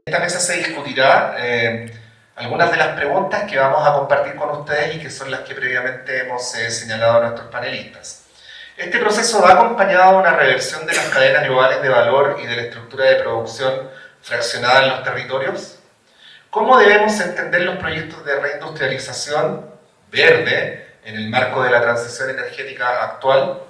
Esta mesa se discutirá algunas de las preguntas que vamos a compartir con ustedes y que son las que previamente hemos señalado a nuestros panelistas. Este proceso va acompañado de una reversión de las cadenas globales de valor y de la estructura de producción fraccionada en los territorios. ¿Cómo debemos entender los proyectos de reindustrialización verde en el marco de la transición energética actual?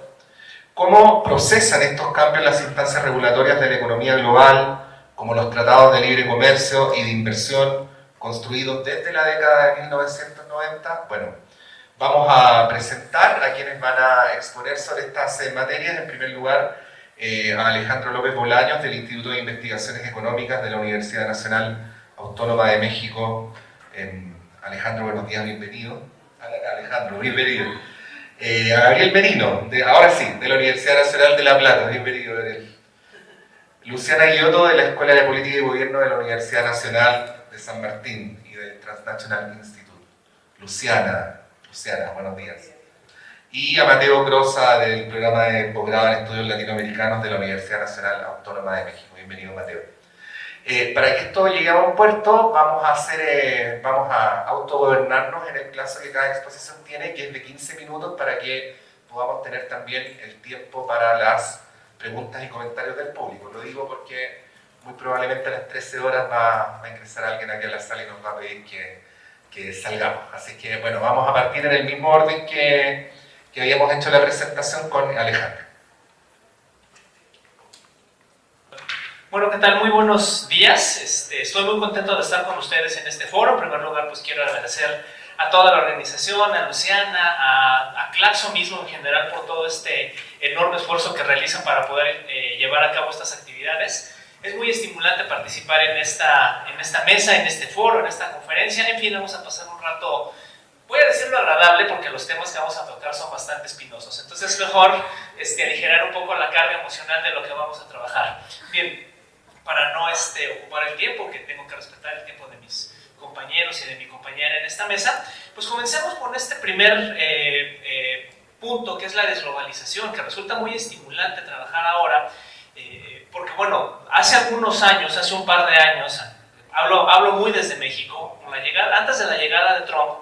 ¿Cómo procesan estos cambios las instancias regulatorias de la economía global, como los tratados de libre comercio y de inversión construidos desde la década de 1990? Bueno, vamos a presentar a quienes van a exponer sobre estas materias. En primer lugar, a Alejandro López Bolaños, del Instituto de Investigaciones Económicas de la Universidad Nacional Autónoma de México. Alejandro, buenos días, bienvenido. Alejandro, bienvenido. A Gabriel Merino, ahora sí, de la Universidad Nacional de La Plata, bienvenido, Gabriel. Luciana Guilloto, de la Escuela de Política y Gobierno de la Universidad Nacional de San Martín y del Transnational Institute. Luciana, buenos días. Y a Mateo Grosa, del programa de posgrado en Estudios Latinoamericanos de la Universidad Nacional Autónoma de México. Bienvenido, Mateo. Para que esto llegue a un puerto, vamos a autogobernarnos en el plazo que cada exposición tiene, que es de 15 minutos, para que podamos tener también el tiempo para las preguntas y comentarios del público. Lo digo porque muy probablemente a las 13 horas va a ingresar alguien aquí a la sala y nos va a pedir que salgamos. Así que, bueno, vamos a partir en el mismo orden que habíamos hecho la presentación con Alejandro. Bueno, ¿qué tal? Muy buenos días. Estoy muy contento de estar con ustedes en este foro. En primer lugar, pues quiero agradecer a toda la organización, a Luciana, a Claxo mismo en general por todo este enorme esfuerzo que realizan para poder llevar a cabo estas actividades. Es muy estimulante participar en esta mesa, en este foro, en esta conferencia. En fin, vamos a pasar un rato, voy a decirlo agradable, porque los temas que vamos a tocar son bastante espinosos. Entonces es mejor aligerar un poco la carga emocional de lo que vamos a trabajar. Bien, para no ocupar el tiempo, que tengo que respetar el tiempo de mis compañeros y de mi compañera en esta mesa, pues comencemos con este primer punto, que es la desglobalización, que resulta muy estimulante trabajar ahora, porque bueno, hace algunos años, hace un par de años, hablo muy desde México, antes de la llegada de Trump,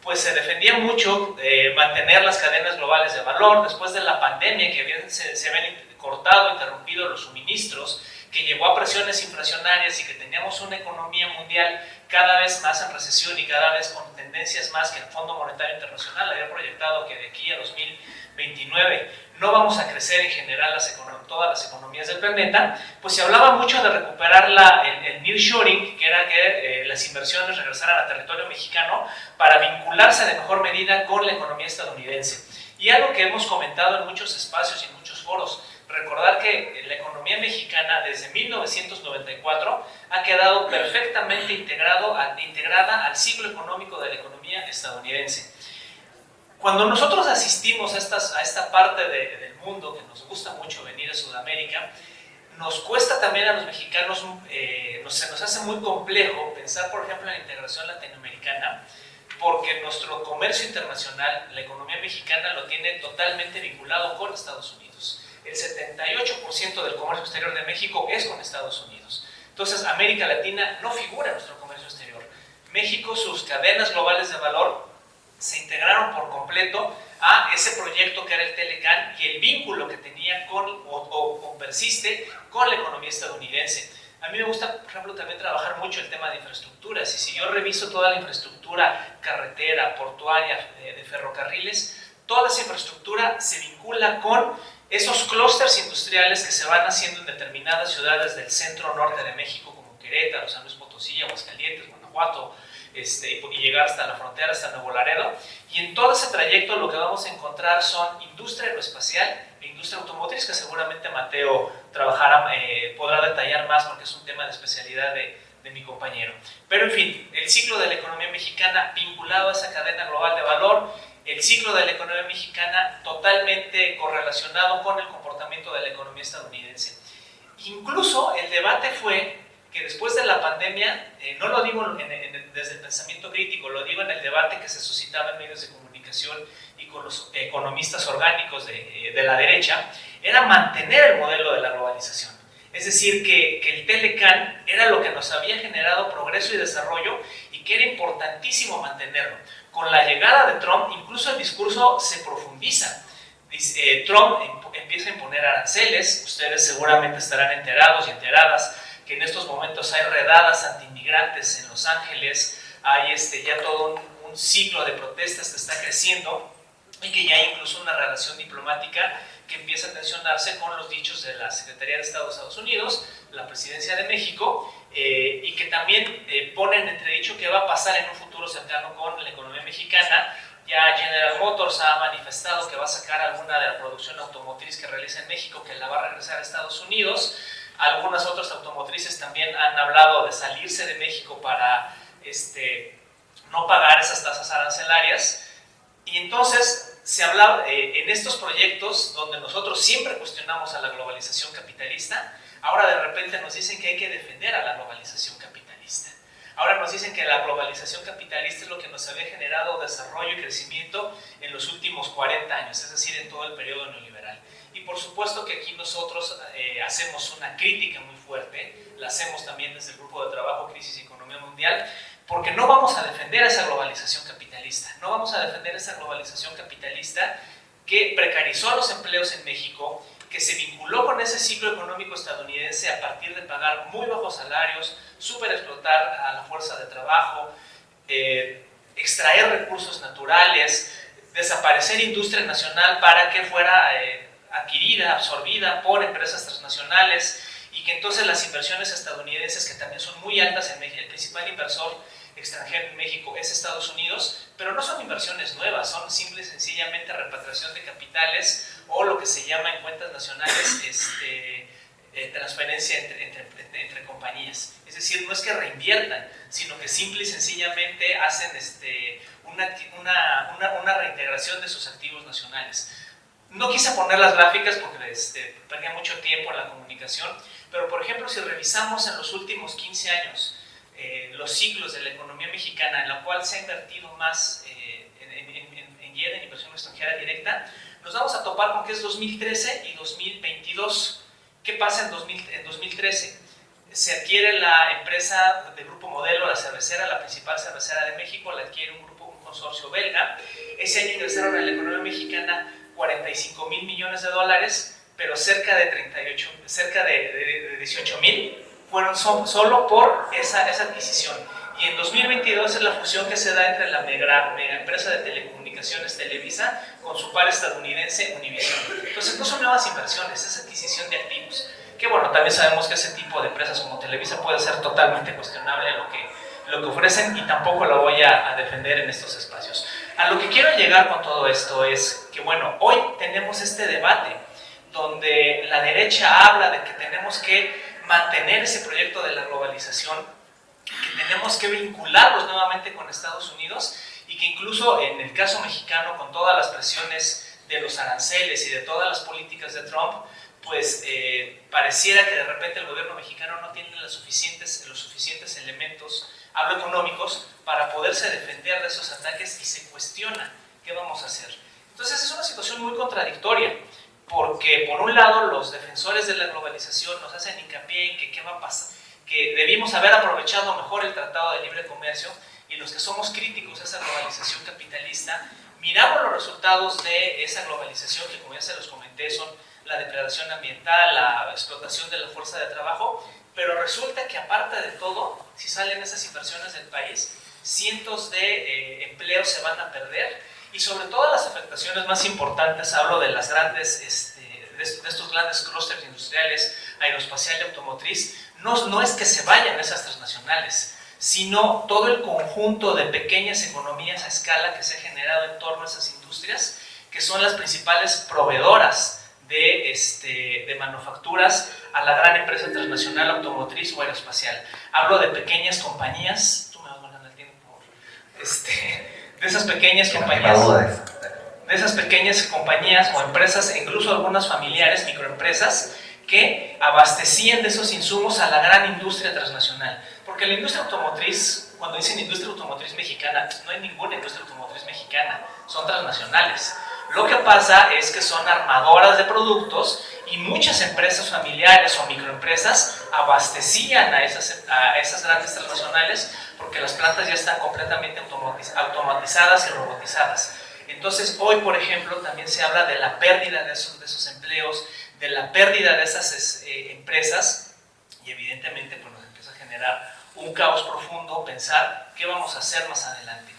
pues se defendía mucho mantener las cadenas globales de valor después de la pandemia, que se habían cortado, interrumpido los suministros, que llevó a presiones inflacionarias y que teníamos una economía mundial cada vez más en recesión y cada vez con tendencias más que el Fondo Monetario Internacional había proyectado que de aquí a 2029 no vamos a crecer en general todas las economías del planeta, pues se hablaba mucho de recuperar el nearshoring, que era que las inversiones regresaran a territorio mexicano para vincularse de mejor medida con la economía estadounidense. Y algo que hemos comentado en muchos espacios y en muchos foros, recordar que la economía mexicana desde 1994 ha quedado perfectamente integrada al ciclo económico de la economía estadounidense. Cuando nosotros asistimos a esta parte del mundo, que nos gusta mucho venir a Sudamérica, nos cuesta también a los mexicanos, se nos hace muy complejo pensar, por ejemplo, en la integración latinoamericana, porque nuestro comercio internacional, la economía mexicana, lo tiene totalmente vinculado con Estados Unidos. El 78% del comercio exterior de México es con Estados Unidos. Entonces, América Latina no figura en nuestro comercio exterior. México, sus cadenas globales de valor se integraron por completo a ese proyecto que era el Telecan y el vínculo que tenía o persiste con la economía estadounidense. A mí me gusta, por ejemplo, también trabajar mucho el tema de infraestructuras, y si yo reviso toda la infraestructura carretera, portuaria, de ferrocarriles, toda esa infraestructura se vincula con esos clústeres industriales que se van haciendo en determinadas ciudades del centro norte de México, como Querétaro, San Luis Potosí, Aguascalientes, Guanajuato, y llegar hasta la frontera, hasta Nuevo Laredo. Y en todo ese trayecto lo que vamos a encontrar son industria aeroespacial e industria automotriz, que seguramente Mateo podrá detallar más porque es un tema de especialidad de mi compañero. Pero en fin, el ciclo de la economía mexicana vinculado a esa cadena global de valor, el ciclo de la economía mexicana totalmente correlacionado con el comportamiento de la economía estadounidense. Incluso el debate fue que después de la pandemia, no lo digo desde el pensamiento crítico, lo digo en el debate que se suscitaba en medios de comunicación y con los economistas orgánicos de la derecha, era mantener el modelo de la globalización. Es decir, que el Telecán era lo que nos había generado progreso y desarrollo y que era importantísimo mantenerlo. Con la llegada de Trump, incluso el discurso se profundiza. Trump empieza a imponer aranceles. Ustedes seguramente estarán enterados y enteradas que en estos momentos hay redadas antiinmigrantes en Los Ángeles, hay ya todo un ciclo de protestas que está creciendo y que ya hay incluso una relación diplomática que empieza a tensionarse con los dichos de la Secretaría de Estado de Estados Unidos, la Presidencia de México, y que también pone en entredicho qué va a pasar en un futuro cercano con la economía mexicana. Ya General Motors ha manifestado que va a sacar alguna de la producción automotriz que realiza en México, que la va a regresar a Estados Unidos. Algunas otras automotrices también han hablado de salirse de México para no pagar esas tasas arancelarias. Y entonces se habla en estos proyectos donde nosotros siempre cuestionamos a la globalización capitalista, ahora de repente nos dicen que hay que defender a la globalización capitalista. Ahora nos dicen que la globalización capitalista es lo que nos había generado desarrollo y crecimiento en los últimos 40 años, es decir, en todo el periodo neoliberal. Y por supuesto que aquí nosotros hacemos una crítica muy fuerte, la hacemos también desde el Grupo de Trabajo Crisis y Economía Mundial, porque no vamos a defender esa globalización capitalista, no vamos a defender esa globalización capitalista que precarizó los empleos en México, que se vinculó con ese ciclo económico estadounidense a partir de pagar muy bajos salarios, superexplotar a la fuerza de trabajo, extraer recursos naturales, desaparecer industria nacional para que fuera adquirida, absorbida por empresas transnacionales, y que entonces las inversiones estadounidenses, que también son muy altas en México, el principal inversor extranjero en México es Estados Unidos, pero no son inversiones nuevas, son simple y sencillamente repatriación de capitales o lo que se llama en cuentas nacionales transferencia entre compañías. Es decir, no es que reinviertan, sino que simple y sencillamente hacen una reintegración de sus activos nacionales. No quise poner las gráficas porque perdía mucho tiempo en la comunicación, pero por ejemplo, si revisamos en los últimos 15 años los ciclos de la economía mexicana, en la cual se ha invertido más en inversión extranjera directa, nos vamos a topar con que es 2013 y 2022. ¿Qué pasa en 2013? Se adquiere la empresa de Grupo Modelo, la cervecera, la principal cervecera de México, la adquiere un consorcio belga. Ese año ingresaron a la economía mexicana 45,000 millones de dólares, pero cerca de 18,000 fueron solo por esa adquisición. Y en 2022 es la fusión que se da entre la mega empresa de telecomunicaciones Televisa con su par estadounidense Univision. Entonces no son nuevas inversiones, es adquisición de activos. Que bueno, también sabemos que ese tipo de empresas como Televisa puede ser totalmente cuestionable lo que ofrecen, y tampoco lo voy a defender en estos espacios. A lo que quiero llegar con todo esto es que bueno, hoy tenemos este debate donde la derecha habla de que tenemos que mantener ese proyecto de la globalización, que tenemos que vincularlos nuevamente con Estados Unidos, y que incluso en el caso mexicano, con todas las presiones de los aranceles y de todas las políticas de Trump, pues pareciera que de repente el gobierno mexicano no tiene los suficientes elementos, hablo económicos, para poderse defender de esos ataques, y se cuestiona qué vamos a hacer. Entonces es una situación muy contradictoria, porque por un lado los defensores de la globalización nos hacen hincapié en que qué va a pasar, que debimos haber aprovechado mejor el Tratado de Libre Comercio, y los que somos críticos a esa globalización capitalista miramos los resultados de esa globalización, que como ya se los comenté son la depredación ambiental, la explotación de la fuerza de trabajo, pero resulta que aparte de todo, si salen esas inversiones del país, cientos de empleos se van a perder, y sobre todo las afectaciones más importantes, hablo de las grandes, de estos grandes clústeres industriales, aeroespacial y automotriz, no es que se vayan esas transnacionales, sino todo el conjunto de pequeñas economías a escala que se ha generado en torno a esas industrias, que son las principales proveedoras de manufacturas a la gran empresa transnacional automotriz o aeroespacial. Hablo de pequeñas compañías, tú me vas ganando el tiempo, de esas pequeñas compañías o empresas, incluso algunas familiares, microempresas, que abastecían de esos insumos a la gran industria transnacional. Porque la industria automotriz, cuando dicen industria automotriz mexicana, no hay ninguna industria automotriz mexicana, son transnacionales. Lo que pasa es que son armadoras de productos y muchas empresas familiares o microempresas abastecían a esas grandes transnacionales porque las plantas ya están completamente automatizadas y robotizadas. Entonces hoy, por ejemplo, también se habla de la pérdida de esos empleos, de la pérdida de esas empresas, y evidentemente pues, nos empieza a generar un caos profundo pensar qué vamos a hacer más adelante.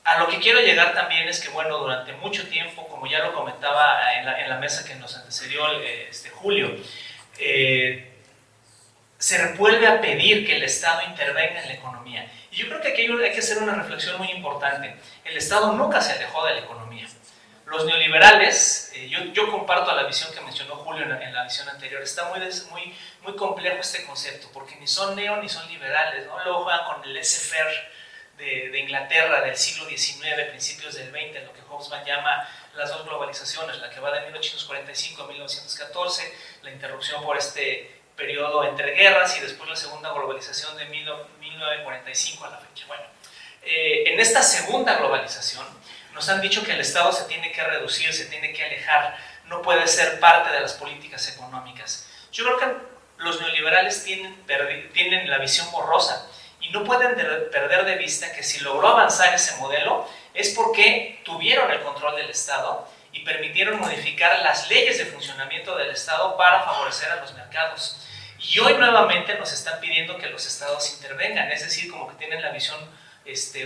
A lo que quiero llegar también es que, bueno, durante mucho tiempo, como ya lo comentaba en la mesa que nos antecedió Julio, se vuelve a pedir que el Estado intervenga en la economía. Y yo creo que aquí hay que hacer una reflexión muy importante. El Estado nunca se alejó de la economía. Los neoliberales, yo comparto la visión que mencionó Julio en la visión anterior, está muy complejo este concepto, porque ni son neo ni son liberales, ¿no? Luego juegan con el laissez-faire de Inglaterra del siglo XIX, principios del XX, lo que Hobsbawm llama las dos globalizaciones, la que va de 1845 a 1914, la interrupción por este periodo entre guerras y después la segunda globalización de 1945 a la fecha. Bueno, en esta segunda globalización nos han dicho que el Estado se tiene que reducir, se tiene que alejar, no puede ser parte de las políticas económicas. Yo creo que los neoliberales tienen la visión borrosa y no pueden perder de vista que si logró avanzar ese modelo es porque tuvieron el control del Estado y permitieron modificar las leyes de funcionamiento del Estado para favorecer a los mercados. Y hoy nuevamente nos están pidiendo que los Estados intervengan, es decir, como que tienen la visión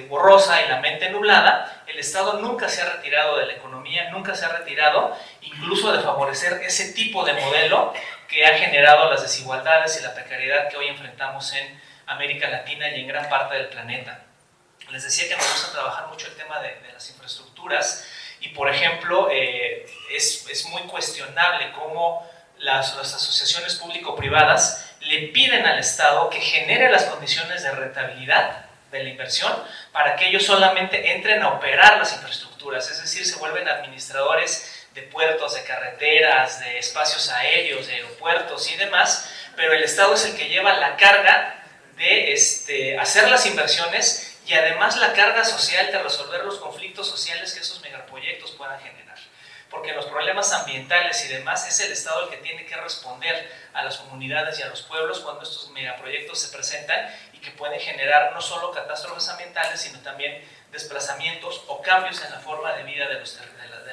borrosa y la mente nublada. El Estado nunca se ha retirado de la economía, nunca se ha retirado incluso de favorecer ese tipo de modelo que ha generado las desigualdades y la precariedad que hoy enfrentamos en América Latina y en gran parte del planeta. Les decía que me gusta trabajar mucho el tema de las infraestructuras y, por ejemplo, es muy cuestionable cómo las asociaciones público-privadas le piden al Estado que genere las condiciones de rentabilidad de la inversión para que ellos solamente entren a operar las infraestructuras, es decir, se vuelven administradores de puertos, de carreteras, de espacios aéreos, de aeropuertos y demás, pero el Estado es el que lleva la carga de hacer las inversiones y además la carga social de resolver los conflictos sociales que esos megaproyectos puedan generar. Porque los problemas ambientales y demás es el Estado el que tiene que responder a las comunidades y a los pueblos cuando estos megaproyectos se presentan y que pueden generar no solo catástrofes ambientales, sino también desplazamientos o cambios en la forma de vida de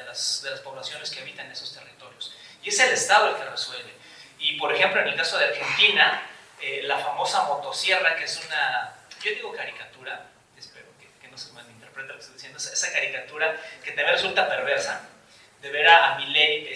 las poblaciones que habitan esos territorios. Y es el Estado el que resuelve. Y, por ejemplo, en el caso de Argentina, la famosa motosierra, que es una, yo digo caricatura, espero que no se malinterprete lo que estoy diciendo, esa caricatura que también resulta perversa, de ver a Milei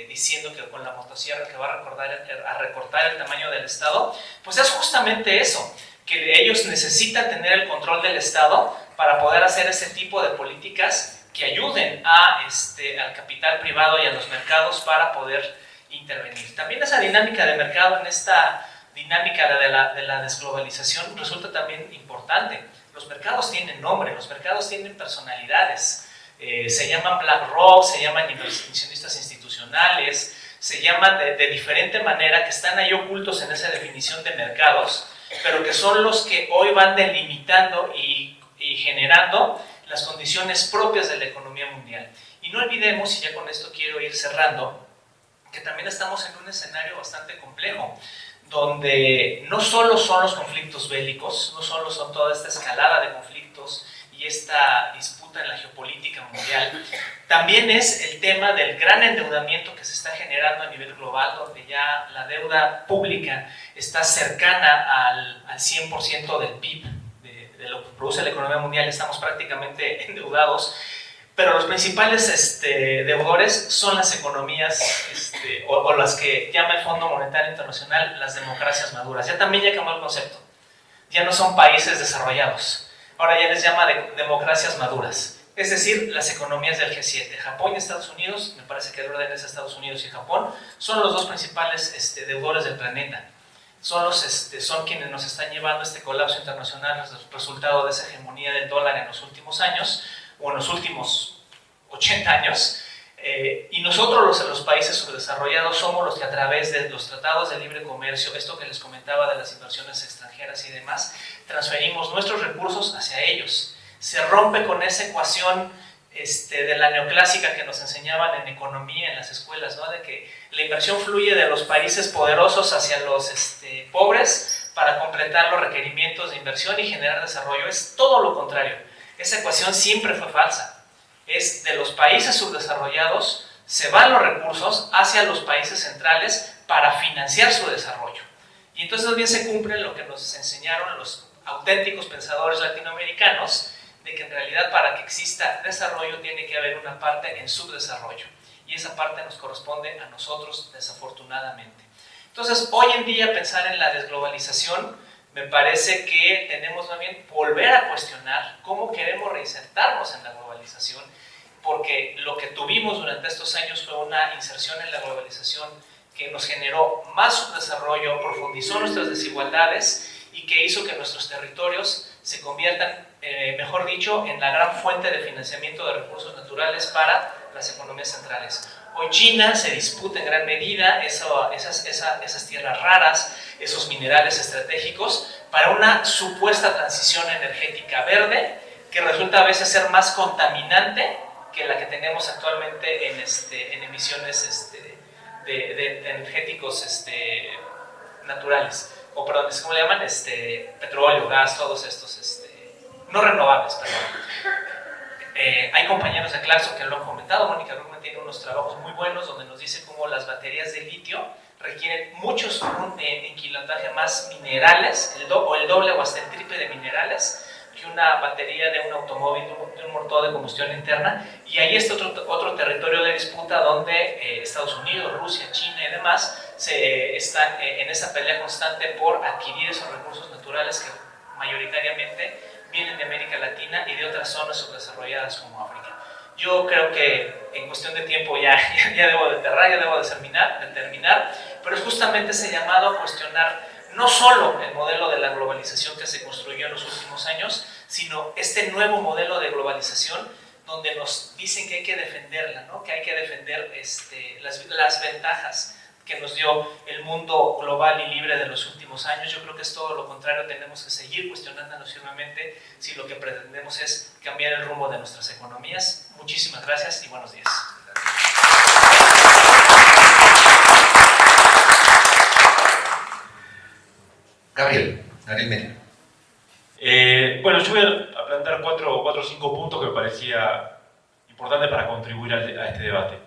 diciendo que con la motosierra que va a recortar el tamaño del Estado, pues es justamente eso, que ellos necesitan tener el control del Estado para poder hacer ese tipo de políticas que ayuden al capital privado y a los mercados para poder intervenir. También esa dinámica de mercado en esta dinámica de la desglobalización resulta también importante. Los mercados tienen nombre, los mercados tienen personalidades. Se llaman BlackRock, se llaman inversionistas institucionales, se llaman de diferente manera, que están ahí ocultos en esa definición de mercados, pero que son los que hoy van delimitando y generando las condiciones propias de la economía mundial. Y no olvidemos, y ya con esto quiero ir cerrando, que también estamos en un escenario bastante complejo, donde no solo son los conflictos bélicos, no solo son toda esta escalada de conflictos y esta disputa en la geopolítica mundial, también es el tema del gran endeudamiento que se está generando a nivel global, donde ya la deuda pública está cercana al 100% del PIB, de lo que produce la economía mundial. Estamos prácticamente endeudados, pero los principales deudores son las economías o las que llama el Fondo Monetario Internacional las democracias maduras. Ya cambió el concepto, ya no son países desarrollados, ahora ya les llama democracias maduras, es decir, las economías del G7. Japón y Estados Unidos, me parece que el orden es Estados Unidos y Japón, son los dos principales deudores del planeta. Son quienes nos están llevando este colapso internacional, resultado de esa hegemonía del dólar en los últimos años, o en los últimos 80 años, y nosotros los países subdesarrollados somos los que a través de los tratados de libre comercio, esto que les comentaba de las inversiones extranjeras y demás, transferimos nuestros recursos hacia ellos. Se rompe con esa ecuación de la neoclásica que nos enseñaban en economía en las escuelas, ¿no? De que la la inversión fluye de los países poderosos hacia los pobres para completar los requerimientos de inversión y generar desarrollo. Es todo lo contrario. Esa ecuación siempre fue falsa. Es de los países subdesarrollados se van los recursos hacia los países centrales para financiar su desarrollo. Y entonces bien se cumple lo que nos enseñaron los auténticos pensadores latinoamericanos, de que en realidad para que exista desarrollo tiene que haber una parte en subdesarrollo. Y esa parte nos corresponde a nosotros, desafortunadamente. Entonces, hoy en día pensar en la desglobalización, me parece que tenemos también volver a cuestionar cómo queremos reinsertarnos en la globalización, porque lo que tuvimos durante estos años fue una inserción en la globalización que nos generó más subdesarrollo, profundizó nuestras desigualdades y que hizo que nuestros territorios se conviertan, mejor dicho, en la gran fuente de financiamiento de recursos naturales para las economías centrales. Hoy China se disputa en gran medida esas tierras raras, esos minerales estratégicos, para una supuesta transición energética verde que resulta a veces ser más contaminante que la que tenemos actualmente en emisiones de energéticos naturales, o perdón, ¿cómo le llaman? Petróleo, gas, todos estos, no renovables, perdón. Hay compañeros de Clarkson que lo han comentado. Mónica Ruckman tiene unos trabajos muy buenos donde nos dice cómo las baterías de litio requieren muchos, en quilotaje más minerales, el doble o hasta el triple de minerales que una batería de un automóvil, de un motor de combustión interna. Y ahí está otro territorio de disputa donde Estados Unidos, Rusia, China y demás están en esa pelea constante por adquirir esos recursos naturales que mayoritariamente vienen de América Latina y de otras zonas subdesarrolladas como África. Yo creo que en cuestión de tiempo ya debo de terminar, pero es justamente ese llamado a cuestionar no solo el modelo de la globalización que se construyó en los últimos años, sino este nuevo modelo de globalización donde nos dicen que hay que defenderla, ¿no? Que hay que defender las ventajas que nos dio el mundo global y libre de los últimos años. Yo creo que es todo lo contrario. Tenemos que seguir cuestionándonos firmemente si lo que pretendemos es cambiar el rumbo de nuestras economías. Muchísimas gracias y buenos días. Gabriel Medina. Bueno, yo voy a plantear cuatro o cinco puntos que me parecía importantes para contribuir a este debate.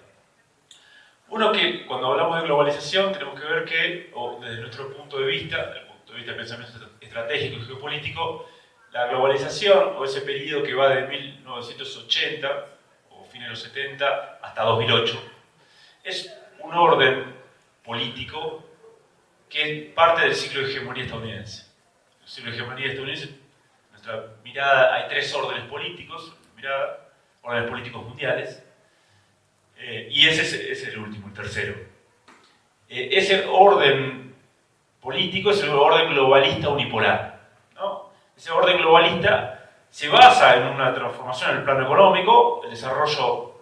Uno, que cuando hablamos de globalización tenemos que ver que, o desde nuestro punto de vista, desde el punto de vista del pensamiento estratégico y geopolítico, la globalización, o ese periodo que va de 1980, o fines de los 70, hasta 2008, es un orden político que parte del ciclo de hegemonía estadounidense. El ciclo de hegemonía estadounidense, en nuestra mirada, hay tres órdenes políticos, órdenes políticos mundiales, y ese es el último, el tercero. Ese orden político es el orden globalista unipolar, ¿no? Ese orden globalista se basa en una transformación en el plano económico, el desarrollo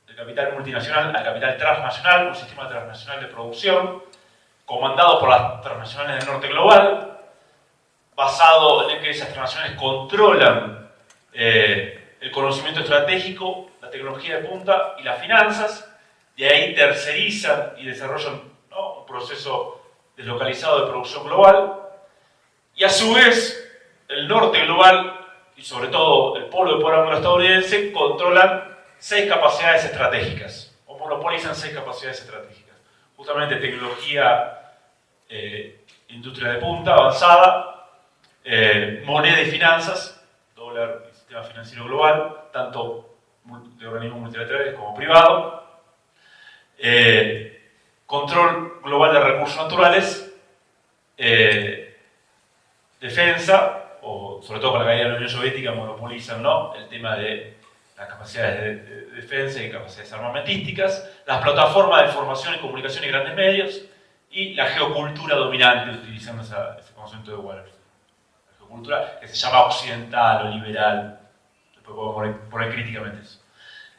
del capital multinacional al capital transnacional, un sistema transnacional de producción, comandado por las transnacionales del norte global, basado en que esas transnacionales controlan el conocimiento estratégico, la tecnología de punta y las finanzas. De ahí tercerizan y desarrollan, ¿no?, un proceso deslocalizado de producción global. Y a su vez, el norte global y sobre todo el polo de poder anglo-estadounidense controlan 6 capacidades estratégicas, o monopolizan 6 capacidades estratégicas. Justamente tecnología, industria de punta avanzada, moneda y finanzas, dólar y sistema financiero global, tanto de organismos multilaterales como privados, control global de recursos naturales, defensa, o sobre todo con la caída de la Unión Soviética monopolizan, ¿no?, el tema de las capacidades de defensa y capacidades armamentísticas, las plataformas de información y comunicación y grandes medios, y la geocultura dominante, utilizando ese concepto de Wallace. La geocultura que se llama occidental o liberal, después podemos poner críticamente eso.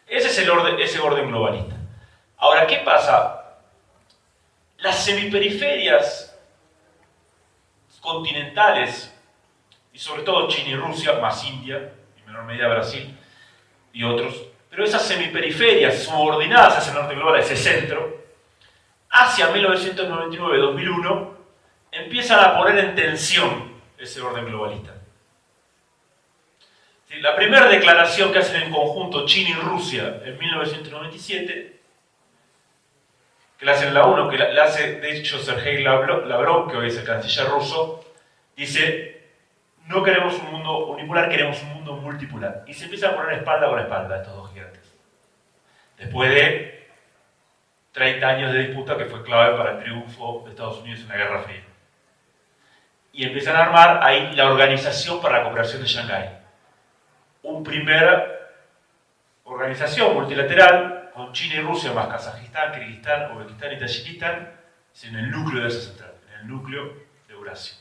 Ese es ese orden globalista. Ahora, ¿qué pasa? Las semiperiferias continentales, y sobre todo China y Rusia, más India, en menor medida Brasil y otros, pero esas semiperiferias subordinadas a ese norte global, a ese centro, hacia 1999-2001, empiezan a poner en tensión ese orden globalista. La primera declaración que hacen en conjunto China y Rusia en 1997, que la hacen en la ONU, que la hace de hecho Sergei Lavrov, que hoy es el canciller ruso, dice: no queremos un mundo unipolar, queremos un mundo multipolar. Y se empiezan a poner espalda con espalda a estos dos gigantes. Después de 30 años de disputa que fue clave para el triunfo de Estados Unidos en la Guerra Fría. Y empiezan a armar ahí la Organización para la Cooperación de Shanghái. Una primera organización multilateral con China y Rusia más Kazajistán, Kirguistán, Uzbekistán y Tayikistán, en el núcleo de esa central, en el núcleo de Eurasia.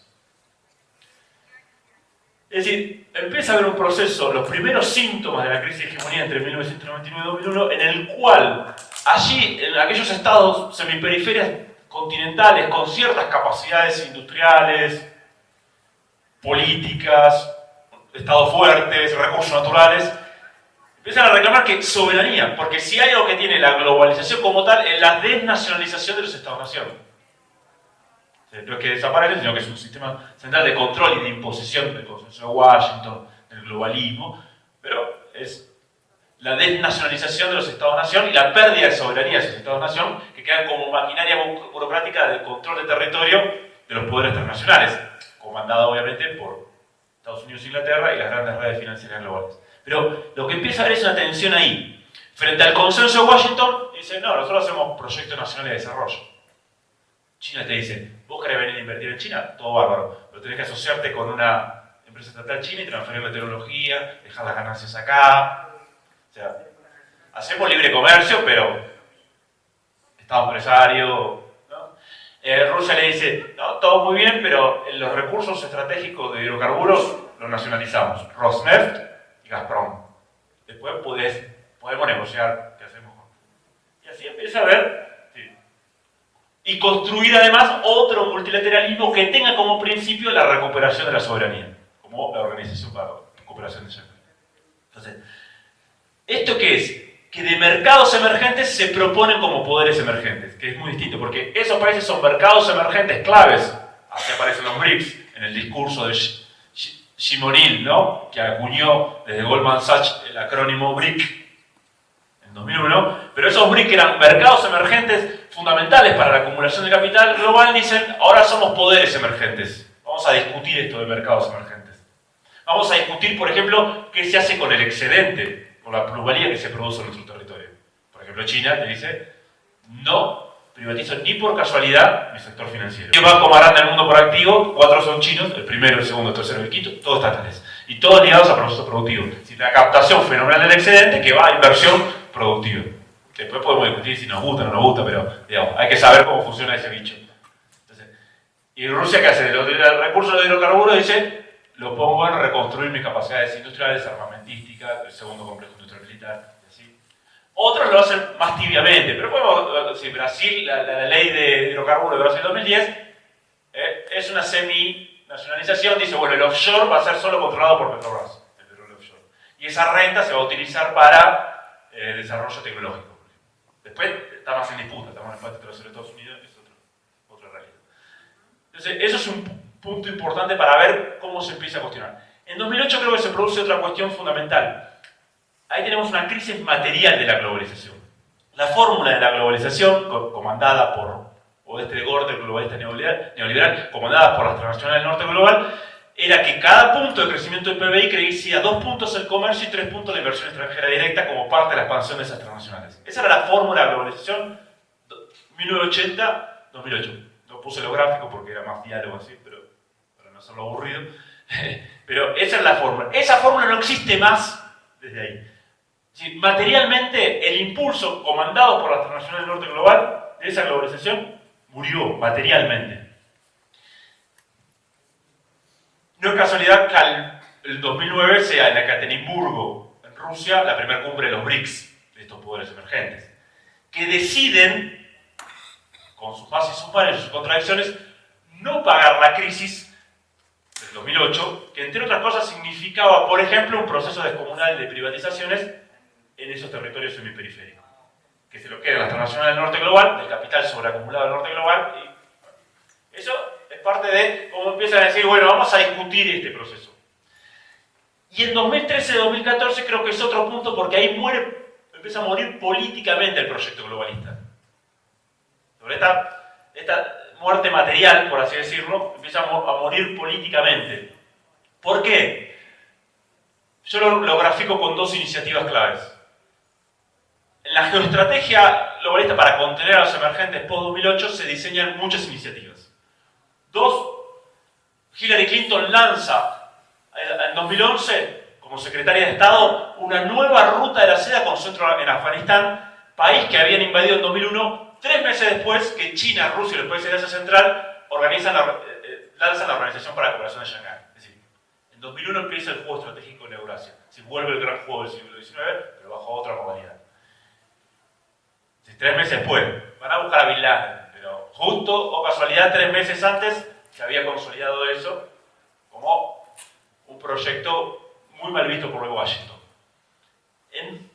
Es decir, empieza a haber un proceso, los primeros síntomas de la crisis de hegemonía entre 1999 y 2001, en el cual allí, en aquellos estados semiperiferias continentales con ciertas capacidades industriales, políticas, estados fuertes, recursos naturales, empiezan a reclamar que soberanía, porque si hay algo que tiene la globalización como tal, es la desnacionalización de los estados-nación. No es que desaparecen, sino que es un sistema central de control y de imposición del consenso de Washington, del globalismo, pero es la desnacionalización de los estados-nación y la pérdida de soberanía de esos estados-nación que quedan como maquinaria burocrática de control de territorio de los poderes transnacionales, comandada obviamente por Estados Unidos e Inglaterra y las grandes redes financieras globales. Pero lo que empieza a haber es una tensión ahí. Frente al consenso de Washington, dice: no, nosotros hacemos proyectos nacionales de desarrollo. China te dice: vos querés venir a invertir en China, todo bárbaro, pero tenés que asociarte con una empresa estatal china y transferir la tecnología, dejar las ganancias acá. O sea, hacemos libre comercio, pero Estado empresario, ¿no? Rusia le dice: no, todo muy bien, pero los recursos estratégicos de hidrocarburos los nacionalizamos, Rosneft y Gazprom. Después podemos negociar qué hacemos. Y así empieza a ver, sí, y construir además otro multilateralismo que tenga como principio la recuperación de la soberanía, como la Organización para la Cooperación de Shanghái. Entonces, ¿esto qué es? Que de mercados emergentes se proponen como poderes emergentes, que es muy distinto, porque esos países son mercados emergentes claves. Así aparecen los BRICS en el discurso de Jim O'Neill, ¿no?, que acuñó desde Goldman Sachs el acrónimo BRIC en 2001, pero esos BRIC eran mercados emergentes fundamentales para la acumulación de capital global. Dicen: ahora somos poderes emergentes, vamos a discutir esto de mercados emergentes. Vamos a discutir, por ejemplo, qué se hace con el excedente, con la plusvalía que se produce en nuestro territorio. Por ejemplo, China te dice: no privatizo ni por casualidad mi sector financiero. ¿Qué banco más grande del mundo por activo? 4 son chinos, el primero, el segundo, el tercero y el quinto, todos estatales. Y todos ligados a procesos productivos. Si la captación fenomenal del excedente que va a inversión productiva. Después podemos discutir si nos gusta o no nos gusta, pero digamos, hay que saber cómo funciona ese bicho. Entonces, y Rusia, ¿qué hace? Los recursos de hidrocarburos dice: lo pongo en reconstruir mis capacidades industriales, armamentísticas, el segundo complejo industrial militar, y así. Otros lo hacen más tibiamente, pero podemos decir: Brasil, la ley de hidrocarburos de Brasil 2010, es una semi-nacionalización. Dice: bueno, el offshore va a ser solo controlado por Petrobras, el petróleo offshore. Y esa renta se va a utilizar para desarrollo tecnológico. Después está más en disputa, estamos en el patio trasero de Estados Unidos, es otra realidad. Entonces, eso es un punto importante para ver cómo se empieza a cuestionar. En 2008 creo que se produce otra cuestión fundamental. Ahí tenemos una crisis material de la globalización. La fórmula de la globalización, comandada por Oeste de Gordon, el globalista neoliberal, comandada por las transnacionales del norte global, era que cada punto de crecimiento del PBI crecía 2 puntos el comercio y 3 puntos la inversión extranjera directa como parte de la expansión de esas transnacionales. Esa era la fórmula de la globalización 1980-2008. No puse los gráficos porque era más diálogo así, pero para no hacerlo aburrido. Pero esa es la fórmula. Esa fórmula no existe más desde ahí. Sí, materialmente, el impulso comandado por las transnacionales del norte global de esa globalización murió materialmente. No es casualidad que el 2009 sea en Ekaterimburgo, en Rusia, la primera cumbre de los BRICS, de estos poderes emergentes, que deciden, con sus más y sus manes y sus contradicciones, no pagar la crisis del 2008, que entre otras cosas significaba, por ejemplo, un proceso descomunal de privatizaciones en esos territorios semiperiféricos. que se lo queda la transnacional del norte global, del capital sobreacumulado del norte global, y eso es parte de cómo empiezan a decir, bueno, vamos a discutir este proceso. Y en 2013-2014 creo que es otro punto porque ahí empieza a morir políticamente el proyecto globalista. Sobre esta muerte material, por así decirlo, empieza a morir políticamente. ¿Por qué? Yo lo grafico con dos iniciativas claves. En la geoestrategia globalista para contener a los emergentes post-2008 se diseñan muchas iniciativas. Dos, Hillary Clinton lanza en 2011, como secretaria de Estado, una nueva ruta de la seda con centro en Afganistán, país que habían invadido en 2001, 3 meses después que China, Rusia y los países de Asia Central lanzan la Organización para la Cooperación de Shanghái. Es decir, en 2001 empieza el juego estratégico en Eurasia. Se vuelve el gran juego del siglo XIX, pero bajo otra modalidad. 3 meses después, van a buscar a Bin Laden, pero justo o casualidad 3 meses antes se había consolidado eso como un proyecto muy mal visto por Washington.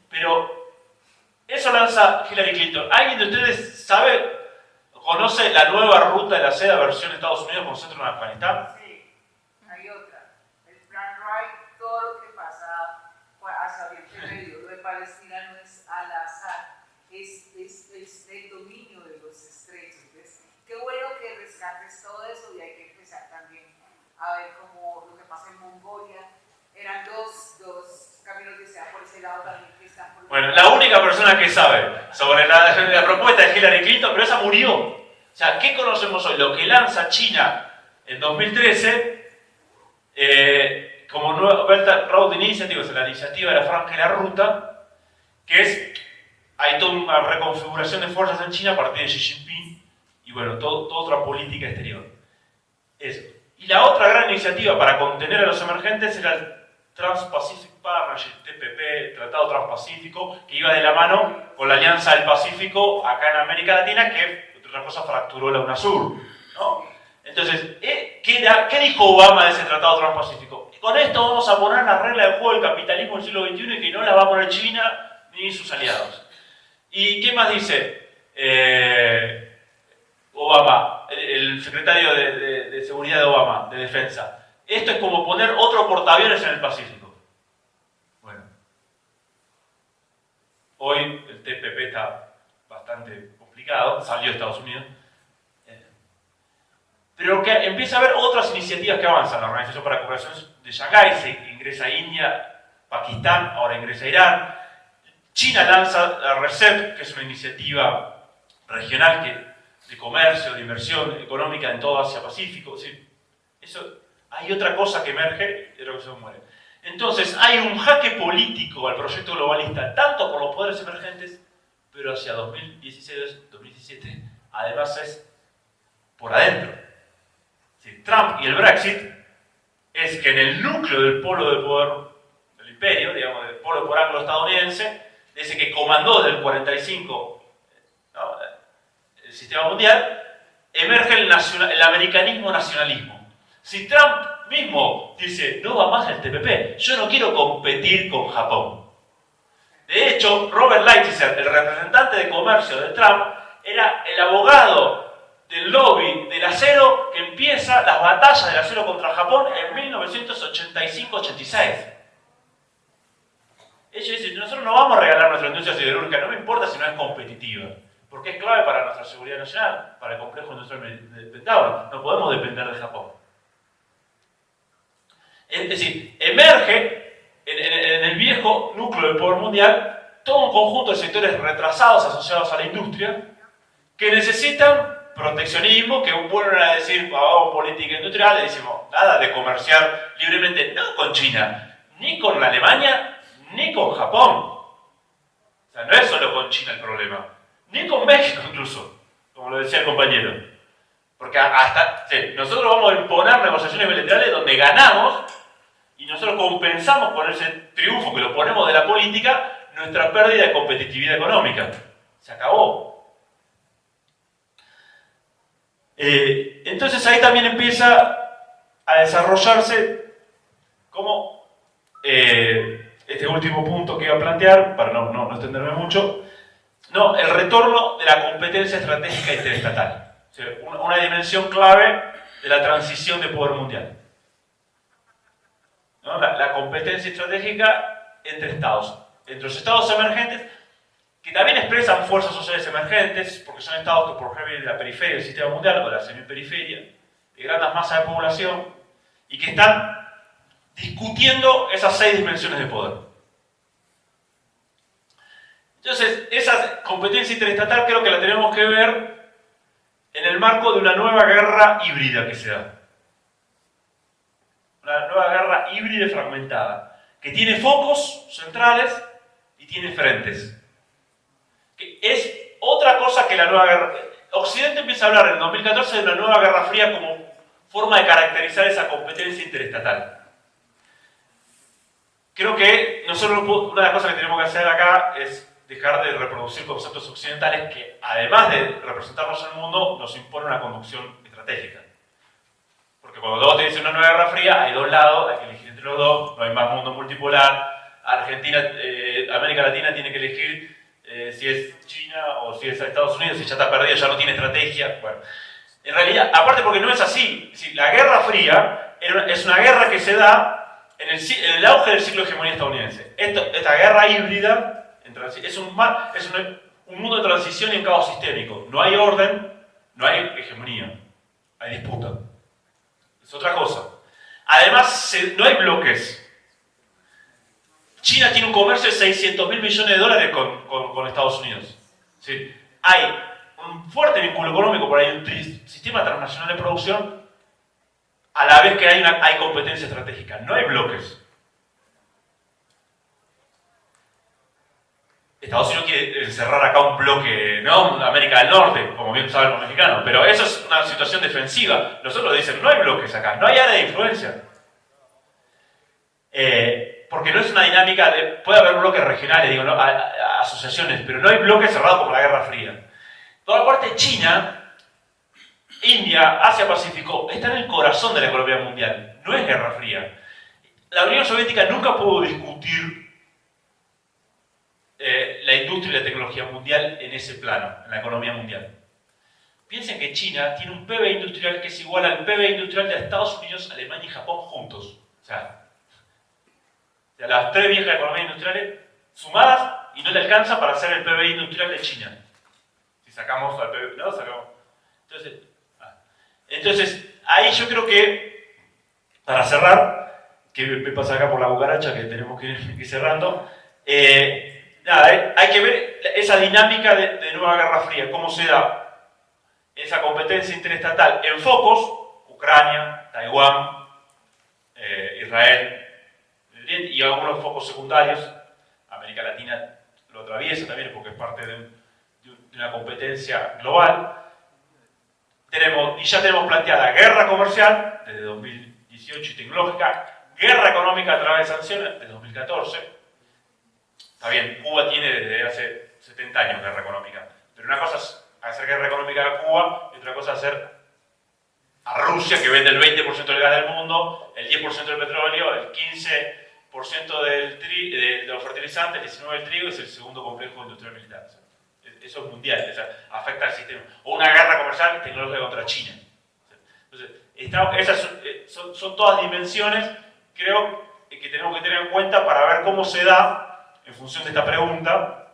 Pero eso lanza Hillary Clinton. ¿Alguien de ustedes conoce la nueva ruta de la seda versión Estados Unidos con centro en Afganistán? Sí, hay otra. El Plan Wright, todo lo que pasa hacia Oriente Medio, lo de Palestina no es al azar, es el dominio de los estrechos. ¿Ves? Qué bueno que rescates todo eso y hay que empezar también a ver cómo lo que pasa en Mongolia. Eran dos caminos que sea por ese lado también que están por... Bueno, la única persona que sabe sobre la propuesta de Hillary Clinton, pero esa murió. O sea, ¿qué conocemos hoy? Lo que lanza China en 2013 como nueva Belt and Road Initiative, o sea, la iniciativa de la franja y la ruta, que hay toda una reconfiguración de fuerzas en China a partir de Xi Jinping y bueno, toda otra política exterior. Eso. Y la otra gran iniciativa para contener a los emergentes era el Trans-Pacific Partnership, TPP, Tratado Transpacífico, que iba de la mano con la Alianza del Pacífico acá en América Latina, que, entre otras cosas, fracturó la UNASUR, ¿no? Entonces, ¿qué dijo Obama de ese Tratado Transpacífico? Con esto vamos a poner la regla del juego del capitalismo del siglo XXI y que no la va a poner China ni sus aliados. ¿Y qué más dice Obama, el secretario de Seguridad de Obama, de Defensa? Esto es como poner otro portaaviones en el Pacífico. Bueno, hoy el TPP está bastante complicado, salió de Estados Unidos, pero que empieza a haber otras iniciativas que avanzan. La Organización para la Cooperación de Shanghái, se ingresa a India, Pakistán, ahora ingresa a Irán. China lanza la RCEP, que es una iniciativa regional de comercio, de inversión económica en todo Asia-Pacífico. ¿Sí? Hay otra cosa que emerge de lo que se muere. Entonces, hay un jaque político al proyecto globalista, tanto por los poderes emergentes, pero hacia 2016-2017, además es por adentro. ¿Sí? Trump y el Brexit es que en el núcleo del polo de poder del imperio, digamos, del polo de poder anglo-estadounidense, ese que comandó desde el 45, ¿no?, el sistema mundial, emerge el americanismo-nacionalismo. Si Trump mismo dice, no va más el TPP, yo no quiero competir con Japón. De hecho, Robert Lighthizer, el representante de comercio de Trump, era el abogado del lobby del acero que empieza las batallas del acero contra Japón en 1985-86. Ellos dicen, nosotros no vamos a regalar nuestra industria siderúrgica, no me importa si no es competitiva, porque es clave para nuestra seguridad nacional, para el complejo industrial del Pentágono. No podemos depender de Japón. Es decir, emerge en el viejo núcleo del poder mundial todo un conjunto de sectores retrasados asociados a la industria que necesitan proteccionismo, que vuelven a decir, vamos, política industrial, y decimos, nada de comerciar libremente, no con China, ni con la Alemania, ni con Japón. O sea, no es solo con China el problema, ni con México incluso, como lo decía el compañero. Porque nosotros vamos a imponer negociaciones bilaterales donde ganamos y nosotros compensamos con ese triunfo que lo ponemos de la política nuestra pérdida de competitividad económica. Se acabó. Entonces ahí también empieza a desarrollarse como este último punto que iba a plantear, para no extenderme mucho, No, el retorno de la competencia estratégica interestatal. O sea, una dimensión clave de la transición de poder mundial. ¿No? La competencia estratégica entre estados. Entre los estados emergentes, que también expresan fuerzas sociales emergentes, porque son estados que por ejemplo vienen de la periferia del sistema mundial o de la semiperiferia, de grandes masas de población, y que están discutiendo esas 6 dimensiones de poder. Entonces, esa competencia interestatal creo que la tenemos que ver en el marco de una nueva guerra híbrida que se da. Una nueva guerra híbrida y fragmentada, que tiene focos centrales y tiene frentes. Que es otra cosa que la nueva guerra... Occidente empieza a hablar en 2014 de una nueva guerra fría como forma de caracterizar esa competencia interestatal. Creo que nosotros una de las cosas que tenemos que hacer acá es dejar de reproducir conceptos occidentales que, además de representarnos en el mundo, nos imponen una conducción estratégica. Porque cuando vos te dicen una nueva guerra fría, hay 2 lados, hay que elegir entre los 2, no hay más mundo multipolar. Argentina, América Latina tiene que elegir si es China o si es Estados Unidos, si ya está perdido, ya no tiene estrategia. Bueno, en realidad, aparte porque no es así, la Guerra Fría es una guerra que se da en el auge del ciclo de hegemonía estadounidense. Esta guerra híbrida es un mundo de transición y un caos sistémico. No hay orden, no hay hegemonía, hay disputa. Es otra cosa. Además, no hay bloques. China tiene un comercio de 600.000 millones de dólares con Estados Unidos. ¿Sí? Hay un fuerte vínculo económico, por ahí un sistema transnacional de producción, a la vez que hay competencia estratégica. No hay bloques. Estados Unidos quiere encerrar acá un bloque, ¿no? América del Norte, como bien saben los mexicanos, pero eso es una situación defensiva. Nosotros dicen, no hay bloques acá, no hay área de influencia. Porque no es una dinámica puede haber bloques regionales, digo, ¿no? Asociaciones, pero no hay bloques cerrados como la Guerra Fría. Por la parte de China, India, Asia-Pacífico, está en el corazón de la economía mundial, no es Guerra Fría. La Unión Soviética nunca pudo discutir la industria y la tecnología mundial en ese plano, en la economía mundial. Piensen que China tiene un PBI industrial que es igual al PBI industrial de Estados Unidos, Alemania y Japón juntos. O sea, las 3 viejas economías industriales sumadas y no le alcanza para hacer el PBI industrial de China. Si sacamos al PBI, ¿no? Sacamos. Entonces, ahí yo creo que, para cerrar, que me pasa acá por la cucaracha, que tenemos que ir cerrando, hay que ver esa dinámica de nueva Guerra Fría, cómo se da esa competencia interestatal en focos, Ucrania, Taiwán, Israel, y algunos focos secundarios. América Latina lo atraviesa también porque es parte de una competencia global. Ya tenemos planteada guerra comercial desde 2018 y tecnológica, guerra económica a través de sanciones desde 2014. Está bien, Cuba tiene desde hace 70 años guerra económica, pero una cosa es hacer guerra económica a Cuba y otra cosa es hacer a Rusia, que vende el 20% del gas del mundo, el 10% del petróleo, el 15% de los fertilizantes, el 19% del trigo, y es el segundo complejo industrial militar. Eso es mundial, afecta al sistema. O una guerra comercial tecnológica contra China. Entonces, esas son todas dimensiones, creo, que tenemos que tener en cuenta para ver cómo se da, en función de esta pregunta,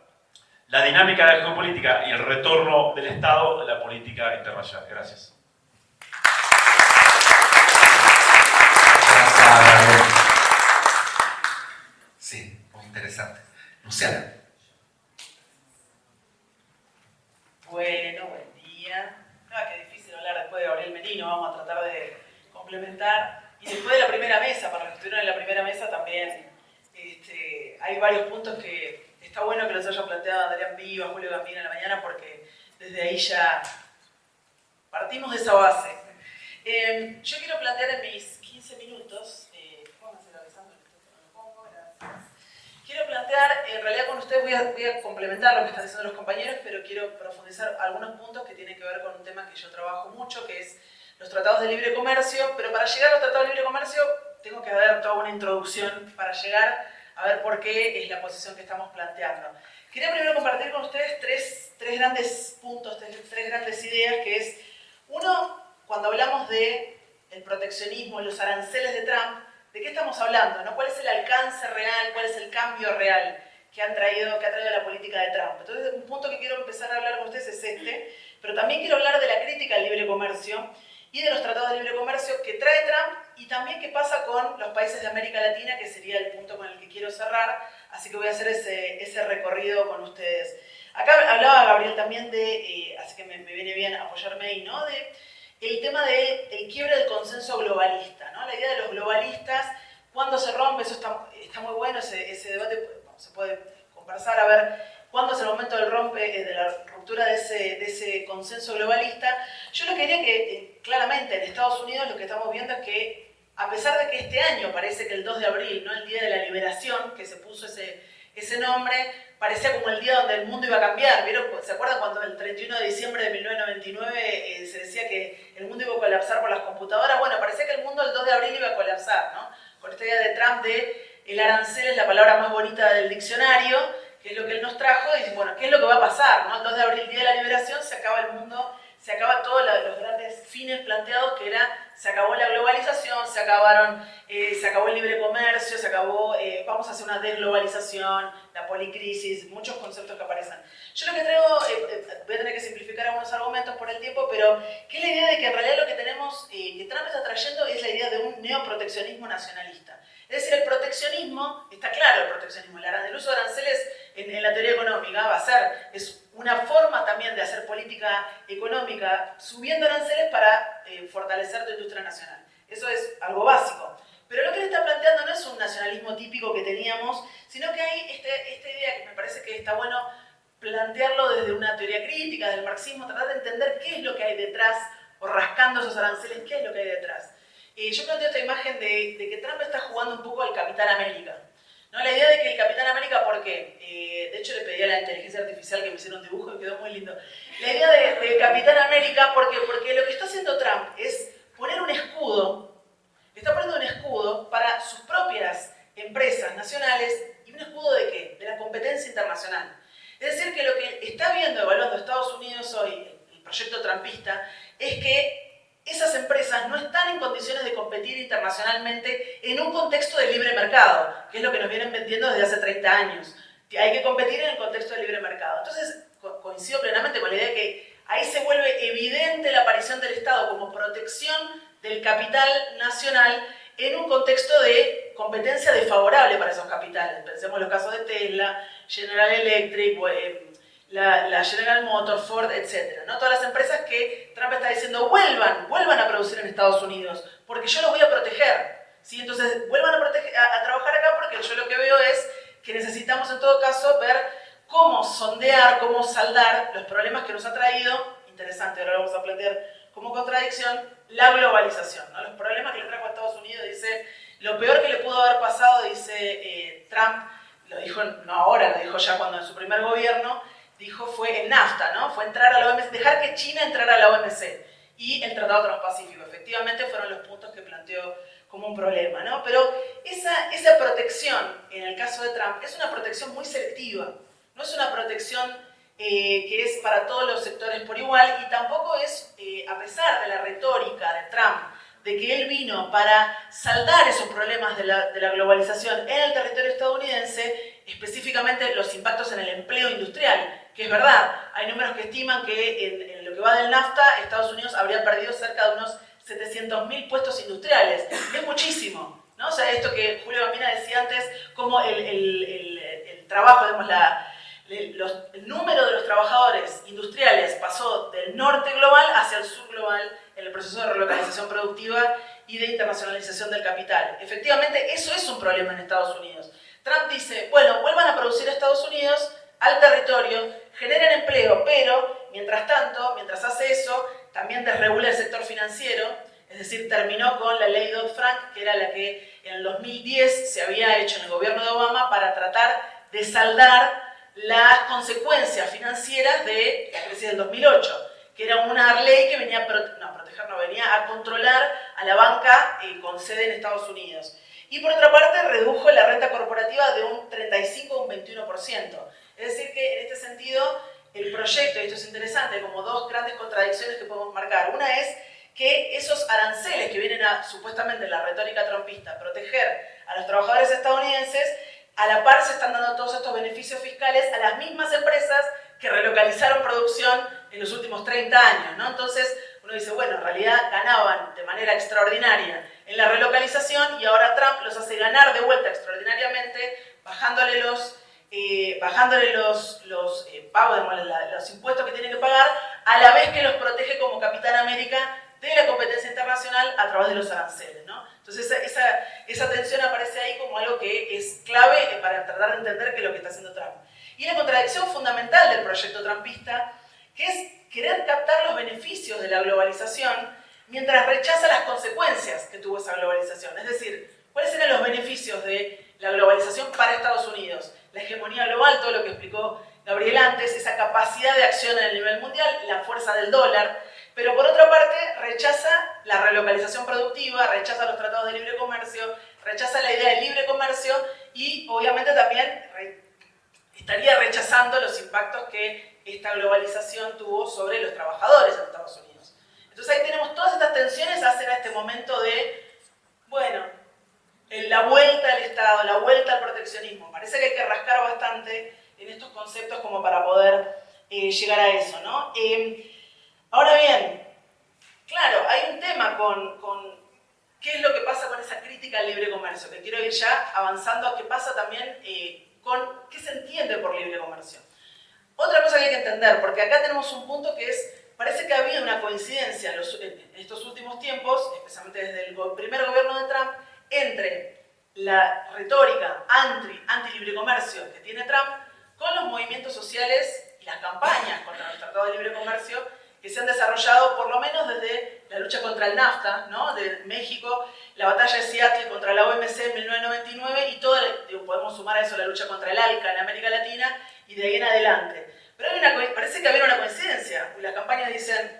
la dinámica de la geopolítica y el retorno del Estado a la política internacional. Gracias. Sí, muy interesante. Luciana. Bueno, buen día. Qué difícil hablar después de Gabriel Merino, vamos a tratar de complementar. Y después de la primera mesa, para los que estuvieron en la primera mesa también, hay varios puntos que está bueno que los haya planteado Adrián Viva, Julio Gambino en la mañana, porque desde ahí ya partimos de esa base. Yo quiero plantear en mis 15 minutos, pónganse avisando el micrófono, lo pongo, gracias. Quiero plantear, en realidad con ustedes voy a complementar lo que están diciendo los compañeros, pero quiero profundizar algunos puntos que tienen que ver con un tema que yo trabajo mucho, que es los tratados de libre comercio, pero para llegar a los tratados de libre comercio tengo que dar toda una introducción para llegar a ver por qué es la posición que estamos planteando. Quería primero compartir con ustedes tres grandes puntos, tres grandes ideas, que es, uno, cuando hablamos de el proteccionismo, los aranceles de Trump, ¿de qué estamos hablando? ¿No? ¿Cuál es el alcance real? ¿Cuál es el cambio real que ha traído la política de Trump? Entonces, un punto que quiero empezar a hablar con ustedes es este, pero también quiero hablar de la crítica al libre comercio y de los tratados de libre comercio que trae Trump y también qué pasa con los países de América Latina, que sería el punto con el que quiero cerrar, así que voy a hacer ese recorrido con ustedes. Acá hablaba Gabriel también de, así que me viene bien apoyarme ahí, ¿no? De el tema del quiebre del consenso globalista, ¿no? La idea de los globalistas, cuándo se rompe, eso está muy bueno, ese debate se puede conversar, a ver cuándo es el momento del de la ruptura de ese consenso globalista. Yo lo que diría que claramente en Estados Unidos lo que estamos viendo es que a pesar de que este año parece que el 2 de abril, ¿no? El Día de la Liberación, que se puso ese nombre, parecía como el día donde el mundo iba a cambiar. ¿Vieron? ¿Se acuerdan cuando el 31 de diciembre de 1999 se decía que el mundo iba a colapsar por las computadoras? Bueno, parecía que el mundo el 2 de abril iba a colapsar, ¿no? Con esta idea de Trump de el arancel es la palabra más bonita del diccionario, que es lo que él nos trajo, y bueno, ¿qué es lo que va a pasar? ¿No? El 2 de abril, Día de la Liberación, se acaba el mundo, se acaba todos los grandes fines planteados, que era, se acabó la globalización, se acabó el libre comercio, se acabó, vamos a hacer una desglobalización, la policrisis, muchos conceptos que aparecen. Yo lo que traigo, voy a tener que simplificar algunos argumentos por el tiempo, pero que es la idea de que en realidad lo que tenemos, que Trump está trayendo es la idea de un neoproteccionismo nacionalista. Es decir, el proteccionismo, está claro el proteccionismo, el uso de aranceles en la teoría económica va a ser, es una forma también de hacer política económica subiendo aranceles para fortalecer tu industria nacional. Eso es algo básico. Pero lo que él está planteando no es un nacionalismo típico que teníamos, sino que hay esta idea que me parece que está bueno plantearlo desde una teoría crítica, del marxismo, tratar de entender qué es lo que hay detrás, o rascando esos aranceles, qué es lo que hay detrás. Yo planteo esta imagen de que Trump está jugando un poco al Capitán América. ¿No? La idea de que el Capitán América, ¿por qué? De hecho le pedí a la inteligencia artificial que me hiciera un dibujo y quedó muy lindo. La idea de Capitán América, ¿por qué? Porque lo que está haciendo Trump es poner un escudo, está poniendo un escudo para sus propias empresas nacionales. ¿Y un escudo de qué? De la competencia internacional. Es decir, que lo que está viendo, evaluando Estados Unidos hoy, el proyecto trumpista, es que esas empresas no están en condiciones de competir internacionalmente en un contexto de libre mercado, que es lo que nos vienen vendiendo desde hace 30 años. Hay que competir en el contexto de libre mercado. Entonces, coincido plenamente con la idea de que ahí se vuelve evidente la aparición del Estado como protección del capital nacional en un contexto de competencia desfavorable para esos capitales. Pensemos en los casos de Tesla, General Electric, la General Motors, Ford, etc. ¿No? Todas las empresas que Trump está diciendo vuelvan a producir en Estados Unidos, porque yo los voy a proteger. ¿Sí? Entonces, vuelvan a trabajar acá porque yo lo que veo es que necesitamos en todo caso ver cómo sondear, cómo saldar los problemas que nos ha traído, interesante, ahora lo vamos a plantear como contradicción, la globalización. ¿No? Los problemas que le trajo a Estados Unidos, dice, lo peor que le pudo haber pasado, dice Trump, lo dijo no ahora, lo dijo ya cuando en su primer gobierno, dijo fue el NAFTA, ¿no? Fue entrar a la OMC, dejar que China entrara a la OMC y el Tratado Transpacífico. Efectivamente fueron los puntos que planteó como un problema, ¿no? Pero esa protección, en el caso de Trump, es una protección muy selectiva. No es una protección que es para todos los sectores por igual y tampoco es, a pesar de la retórica de Trump, de que él vino para saldar esos problemas de la globalización en el territorio estadounidense, específicamente los impactos en el empleo industrial, que es verdad, hay números que estiman que en lo que va del NAFTA, Estados Unidos habría perdido cerca de unos 700.000 puestos industriales. Es muchísimo, ¿no? O sea, esto que Julio Gambina decía antes, como el trabajo, digamos, el número de los trabajadores industriales pasó del norte global hacia el sur global en el proceso de relocalización productiva y de internacionalización del capital. Efectivamente, eso es un problema en Estados Unidos. Trump dice, bueno, vuelvan a producir a Estados Unidos, al territorio, generen empleo, pero mientras tanto, mientras hace eso, también desregula el sector financiero, es decir, terminó con la ley Dodd-Frank, que era la que en el 2010 se había hecho en el gobierno de Obama para tratar de saldar las consecuencias financieras de la crisis del 2008, que era una ley que venía venía a controlar a la banca con sede en Estados Unidos. Y por otra parte redujo la renta corporativa de un 35 a un 21%. Es decir que en este sentido el proyecto, y esto es interesante, hay como dos grandes contradicciones que podemos marcar. Una es que esos aranceles que vienen a, supuestamente en la retórica trumpista, proteger a los trabajadores estadounidenses, a la par se están dando todos estos beneficios fiscales a las mismas empresas que relocalizaron producción en los últimos 30 años, ¿no? Entonces uno dice, bueno, en realidad ganaban de manera extraordinaria en la relocalización y ahora Trump los hace ganar de vuelta extraordinariamente, bajándole los pagos, los impuestos que tienen que pagar, a la vez que los protege como Capitán América de la competencia internacional a través de los aranceles, ¿no? Entonces esa tensión aparece ahí como algo que es clave para tratar de entender qué es lo que está haciendo Trump. Y la contradicción fundamental del proyecto trumpista, que es querer captar los beneficios de la globalización mientras rechaza las consecuencias que tuvo esa globalización. Es decir, ¿cuáles eran los beneficios de la globalización para Estados Unidos? La hegemonía global, todo lo que explicó Gabriel antes, esa capacidad de acción en el nivel mundial, la fuerza del dólar, pero por otra parte rechaza la relocalización productiva, rechaza los tratados de libre comercio, rechaza la idea del libre comercio y obviamente también estaría rechazando los impactos que esta globalización tuvo sobre los trabajadores en Estados Unidos. Entonces ahí tenemos todas estas tensiones hacia este momento de, bueno, la vuelta al Estado, la vuelta al proteccionismo. Parece que hay que rascar bastante en estos conceptos como para poder llegar a eso, ¿no? Ahora bien, claro, hay un tema con qué es lo que pasa con esa crítica al libre comercio, que quiero ir ya avanzando a qué pasa también con qué se entiende por libre comercio. Otra cosa que hay que entender, porque acá tenemos un punto que es, parece que ha habido una coincidencia en estos últimos tiempos, especialmente desde el primer gobierno de Trump, entre la retórica anti-libre comercio que tiene Trump con los movimientos sociales y las campañas contra los tratados de libre comercio que se han desarrollado por lo menos desde la lucha contra el NAFTA, ¿no? De México, la batalla de Seattle contra la OMC en 1999 y podemos sumar a eso la lucha contra el ALCA en América Latina y de ahí en adelante. Pero parece que había una coincidencia. Las campañas dicen,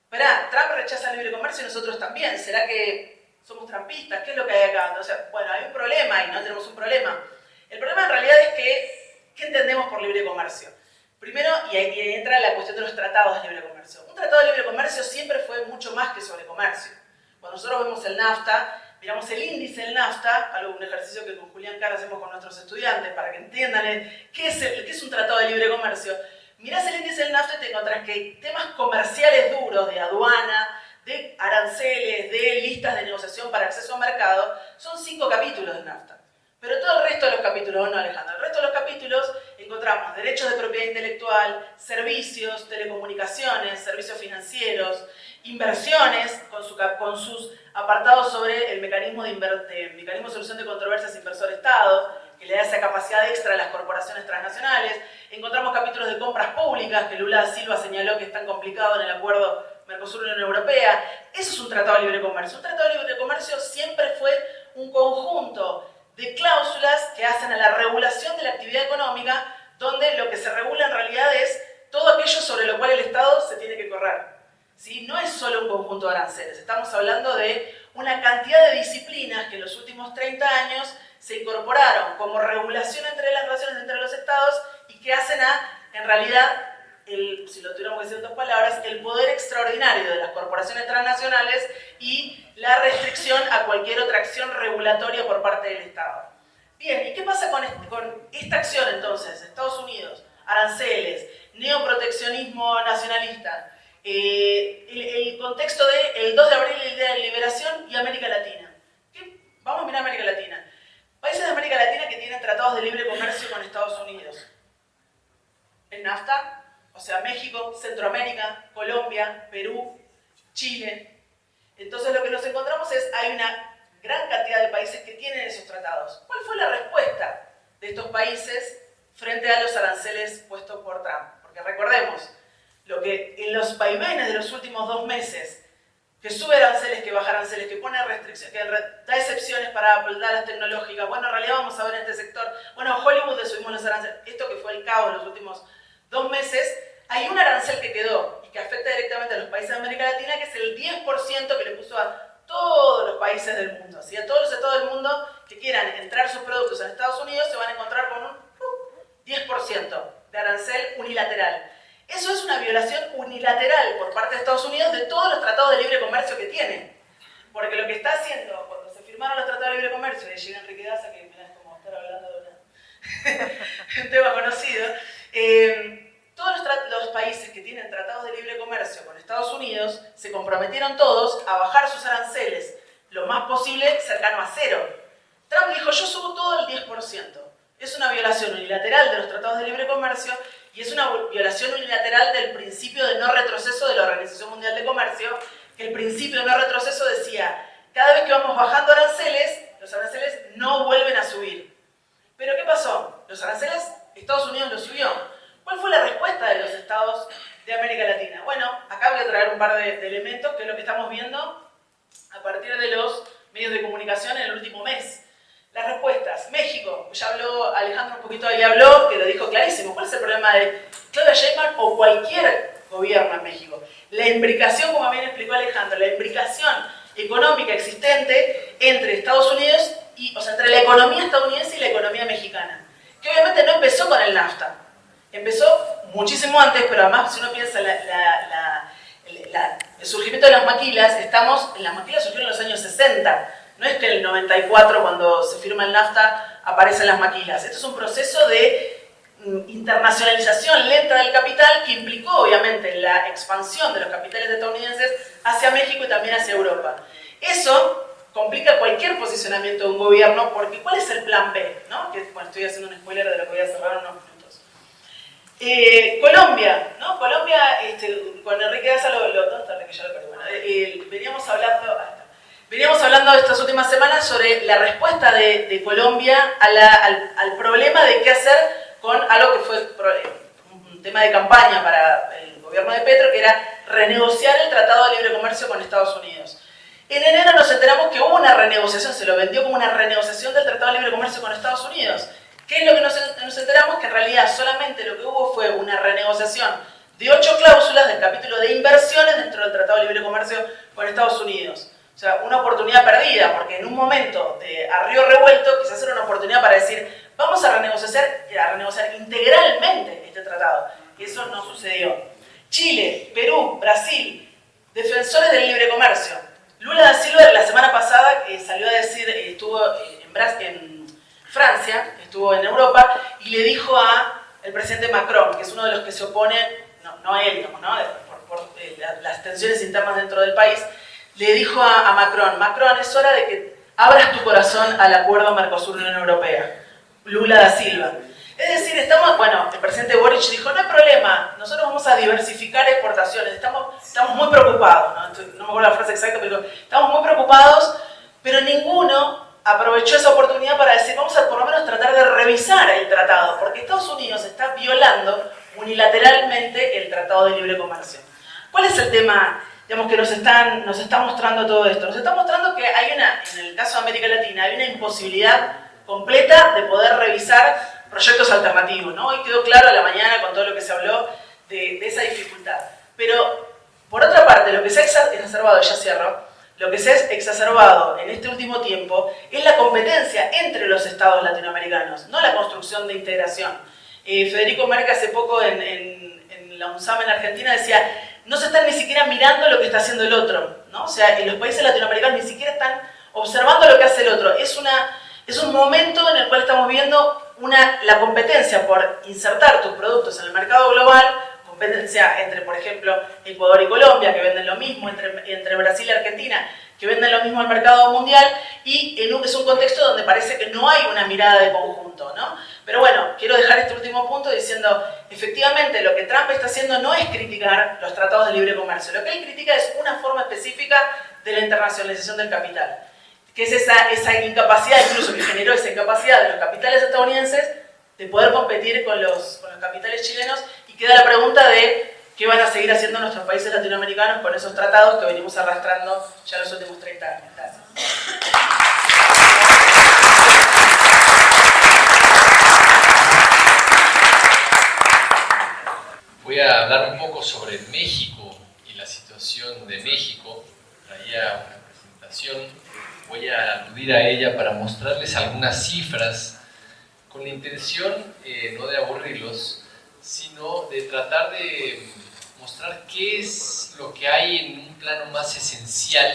esperá, Trump rechaza el libre comercio y nosotros también. ¿Será que somos trampistas? ¿Qué es lo que hay acá? O sea, bueno, hay un problema y no tenemos un problema. El problema en realidad es que, ¿qué entendemos por libre comercio? Primero, y ahí entra la cuestión de los tratados de libre comercio. Un tratado de libre comercio siempre fue mucho más que sobre comercio. Cuando nosotros vemos el NAFTA, miramos el índice del NAFTA, un ejercicio que con Julián Carr hacemos con nuestros estudiantes para que entiendan qué es un tratado de libre comercio. Mirás el índice del NAFTA y te encontrás que temas comerciales duros de aduana, de aranceles, de listas de negociación para acceso al mercado, son 5 capítulos de NAFTA. Pero todo el resto de los capítulos, no Alejandro, el resto de los capítulos encontramos derechos de propiedad intelectual, servicios, telecomunicaciones, servicios financieros, inversiones con sus apartados sobre el mecanismo de solución de controversias inversor-Estado, que le da esa capacidad extra a las corporaciones transnacionales. Encontramos capítulos de compras públicas, que Lula da Silva señaló que es tan complicado en el acuerdo Mercosur-Unión Europea. Eso es un tratado de libre comercio. Un tratado de libre comercio siempre fue un conjunto de cláusulas que hacen a la regulación de la actividad económica, donde lo que se regula en realidad es todo aquello sobre lo cual el Estado se tiene que correr. ¿Sí? No es solo un conjunto de aranceles, estamos hablando de una cantidad de disciplinas que en los últimos 30 años se incorporaron como regulación entre las relaciones entre los Estados y que hacen en realidad, si lo tuviéramos que decir en 2 palabras, el poder extraordinario de las corporaciones transnacionales y la restricción a cualquier otra acción regulatoria por parte del Estado. Bien, ¿y qué pasa con esta acción entonces? Estados Unidos, aranceles, neoproteccionismo nacionalista, el contexto del 2 de abril, el Día de la Liberación y América Latina. Vamos a mirar América Latina. Países de América Latina que tienen tratados de libre comercio con Estados Unidos. El NAFTA, o sea, México, Centroamérica, Colombia, Perú, Chile. Entonces lo que nos encontramos hay una gran cantidad de países que tienen esos tratados. ¿Cuál fue la respuesta de estos países frente a los aranceles puestos por Trump? Porque recordemos, lo que en los vaivenes de los últimos 2 meses, que sube aranceles, que baja aranceles, que pone restricciones, que da excepciones para Apple, da las tecnológicas, bueno, en realidad vamos a ver en este sector, bueno, a Hollywood le subimos los aranceles, esto que fue el caos en los últimos 2 meses, hay un arancel que quedó y que afecta directamente a los países de América Latina, que es el 10% que le puso a todos los países del mundo. ¿Sí? A todos los estados del mundo que quieran entrar sus productos en Estados Unidos se van a encontrar con un 10% de arancel unilateral. Eso es una violación unilateral por parte de Estados Unidos de todos los tratados de libre comercio que tiene. Porque lo que está haciendo cuando se firmaron los tratados de libre comercio, y llega Enrique Daza, que mirá, es como estar hablando de un tema conocido, todos los países que tienen tratados de libre comercio con Estados Unidos se comprometieron todos a bajar sus aranceles lo más posible cercano a cero. Trump dijo, yo subo todo el 10%. Es una violación unilateral de los tratados de libre comercio y es una violación unilateral del principio de no retroceso de la Organización Mundial de Comercio, que el principio de no retroceso decía, cada vez que vamos bajando aranceles, los aranceles no vuelven a subir. ¿Pero qué pasó? Los aranceles, Estados Unidos los subió. ¿Cuál fue la respuesta de los estados de América Latina? Bueno, acá voy a traer un par de elementos, que es lo que estamos viendo a partir de los medios de comunicación en el último mes. Las respuestas. México, ya habló Alejandro un poquito ahí, habló, que lo dijo clarísimo. ¿Cuál es el problema de Claudia Sheinbaum o cualquier gobierno en México? La imbricación, como bien explicó Alejandro, la imbricación económica existente entre Estados Unidos y, o sea, entre la economía estadounidense y la economía mexicana, que obviamente no empezó con el NAFTA. Empezó muchísimo antes, pero además si uno piensa el surgimiento de las maquilas, las maquilas surgieron en los años 60, no es que en el 94 cuando se firma el NAFTA aparecen las maquilas. Esto es un proceso de internacionalización lenta del capital que implicó obviamente la expansión de los capitales estadounidenses hacia México y también hacia Europa. Eso complica cualquier posicionamiento de un gobierno porque ¿cuál es el plan B? ¿No? Que, bueno, estoy haciendo un spoiler de lo que voy a cerrar en unos minutos. Colombia, ¿no? Colombia, con Enrique Daza, ¿dónde está Enrique? Ya lo perdí. Bueno, veníamos hablando estas últimas semanas sobre la respuesta de Colombia al problema de qué hacer con algo que fue un tema de campaña para el gobierno de Petro, que era renegociar el Tratado de Libre Comercio con Estados Unidos. En enero nos enteramos que hubo una renegociación, se lo vendió como una renegociación del Tratado de Libre Comercio con Estados Unidos. ¿Qué es lo que nos enteramos? Que en realidad solamente lo que hubo fue una renegociación de 8 cláusulas del capítulo de inversiones dentro del Tratado de Libre Comercio con Estados Unidos. O sea, una oportunidad perdida, porque en un momento de a río revuelto quizás era una oportunidad para decir vamos a renegociar integralmente este tratado. Y eso no sucedió. Chile, Perú, Brasil, defensores del libre comercio. Lula da Silva la semana pasada salió a decir, estuvo en Francia, estuvo en Europa, y le dijo al presidente Macron, que es uno de los que se opone, no a él, digamos, ¿no? por las tensiones internas dentro del país, le dijo a Macron, es hora de que abras tu corazón al acuerdo Mercosur-Unión Europea. Lula da Silva. Es decir, el presidente Boric dijo, no hay problema, nosotros vamos a diversificar exportaciones, estamos muy preocupados, no me acuerdo la frase exacta, pero estamos muy preocupados, pero ninguno aprovechó esa oportunidad para decir, vamos a por lo menos tratar de revisar el tratado, porque Estados Unidos está violando unilateralmente el Tratado de Libre Comercio. ¿Cuál es el tema, digamos, que nos está mostrando todo esto? Nos está mostrando que en el caso de América Latina, hay una imposibilidad completa de poder revisar proyectos alternativos, ¿no? Hoy quedó claro a la mañana con todo lo que se habló de esa dificultad. Pero, por otra parte, lo que se ha exacerbado, ya cierro, lo que se ha exacerbado en este último tiempo es la competencia entre los estados latinoamericanos, no la construcción de integración. Federico Merca hace poco en la UNSAM en Argentina decía, no se están ni siquiera mirando lo que está haciendo el otro, ¿no? O sea, en los países latinoamericanos ni siquiera están observando lo que hace el otro. Es un momento en el cual estamos viendo la competencia por insertar tus productos en el mercado global, competencia entre, por ejemplo, Ecuador y Colombia, que venden lo mismo, entre Brasil y Argentina, que venden lo mismo al mercado mundial, y es un contexto donde parece que no hay una mirada de conjunto, ¿no? Pero bueno, quiero dejar este último punto diciendo, efectivamente, lo que Trump está haciendo no es criticar los tratados de libre comercio, lo que él critica es una forma específica de la internacionalización del capital, que es esa incapacidad, incluso que generó esa incapacidad de los capitales estadounidenses de poder competir con los capitales chilenos, y queda la pregunta de qué van a seguir haciendo nuestros países latinoamericanos con esos tratados que venimos arrastrando ya los últimos 30 años. Gracias. Voy a hablar un poco sobre México y la situación de México. Traía una presentación, voy a aludir a ella para mostrarles algunas cifras con la intención no de aburrirlos, sino de tratar de mostrar qué es lo que hay en un plano más esencial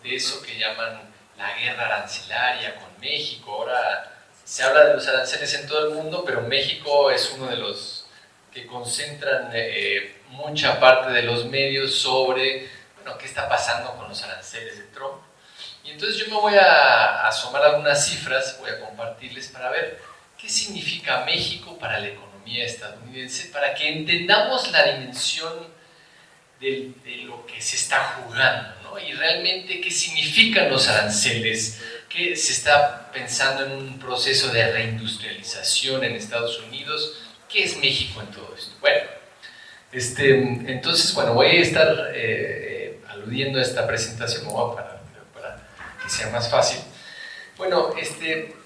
de eso que llaman la guerra arancelaria con México. Ahora se habla de los aranceles en todo el mundo, pero México es uno de los que concentran mucha parte de los medios sobre, bueno, qué está pasando con los aranceles de Trump. Y entonces yo me voy a asomar algunas cifras, voy a compartirles para ver qué significa México para la economía estadounidense, para que entendamos la dimensión de lo que se está jugando, ¿no? Y realmente qué significan los aranceles, que se está pensando en un proceso de reindustrialización en Estados Unidos. ¿Qué es México en todo esto? Bueno, entonces, bueno, voy a estar aludiendo a esta presentación, para que sea más fácil. Bueno,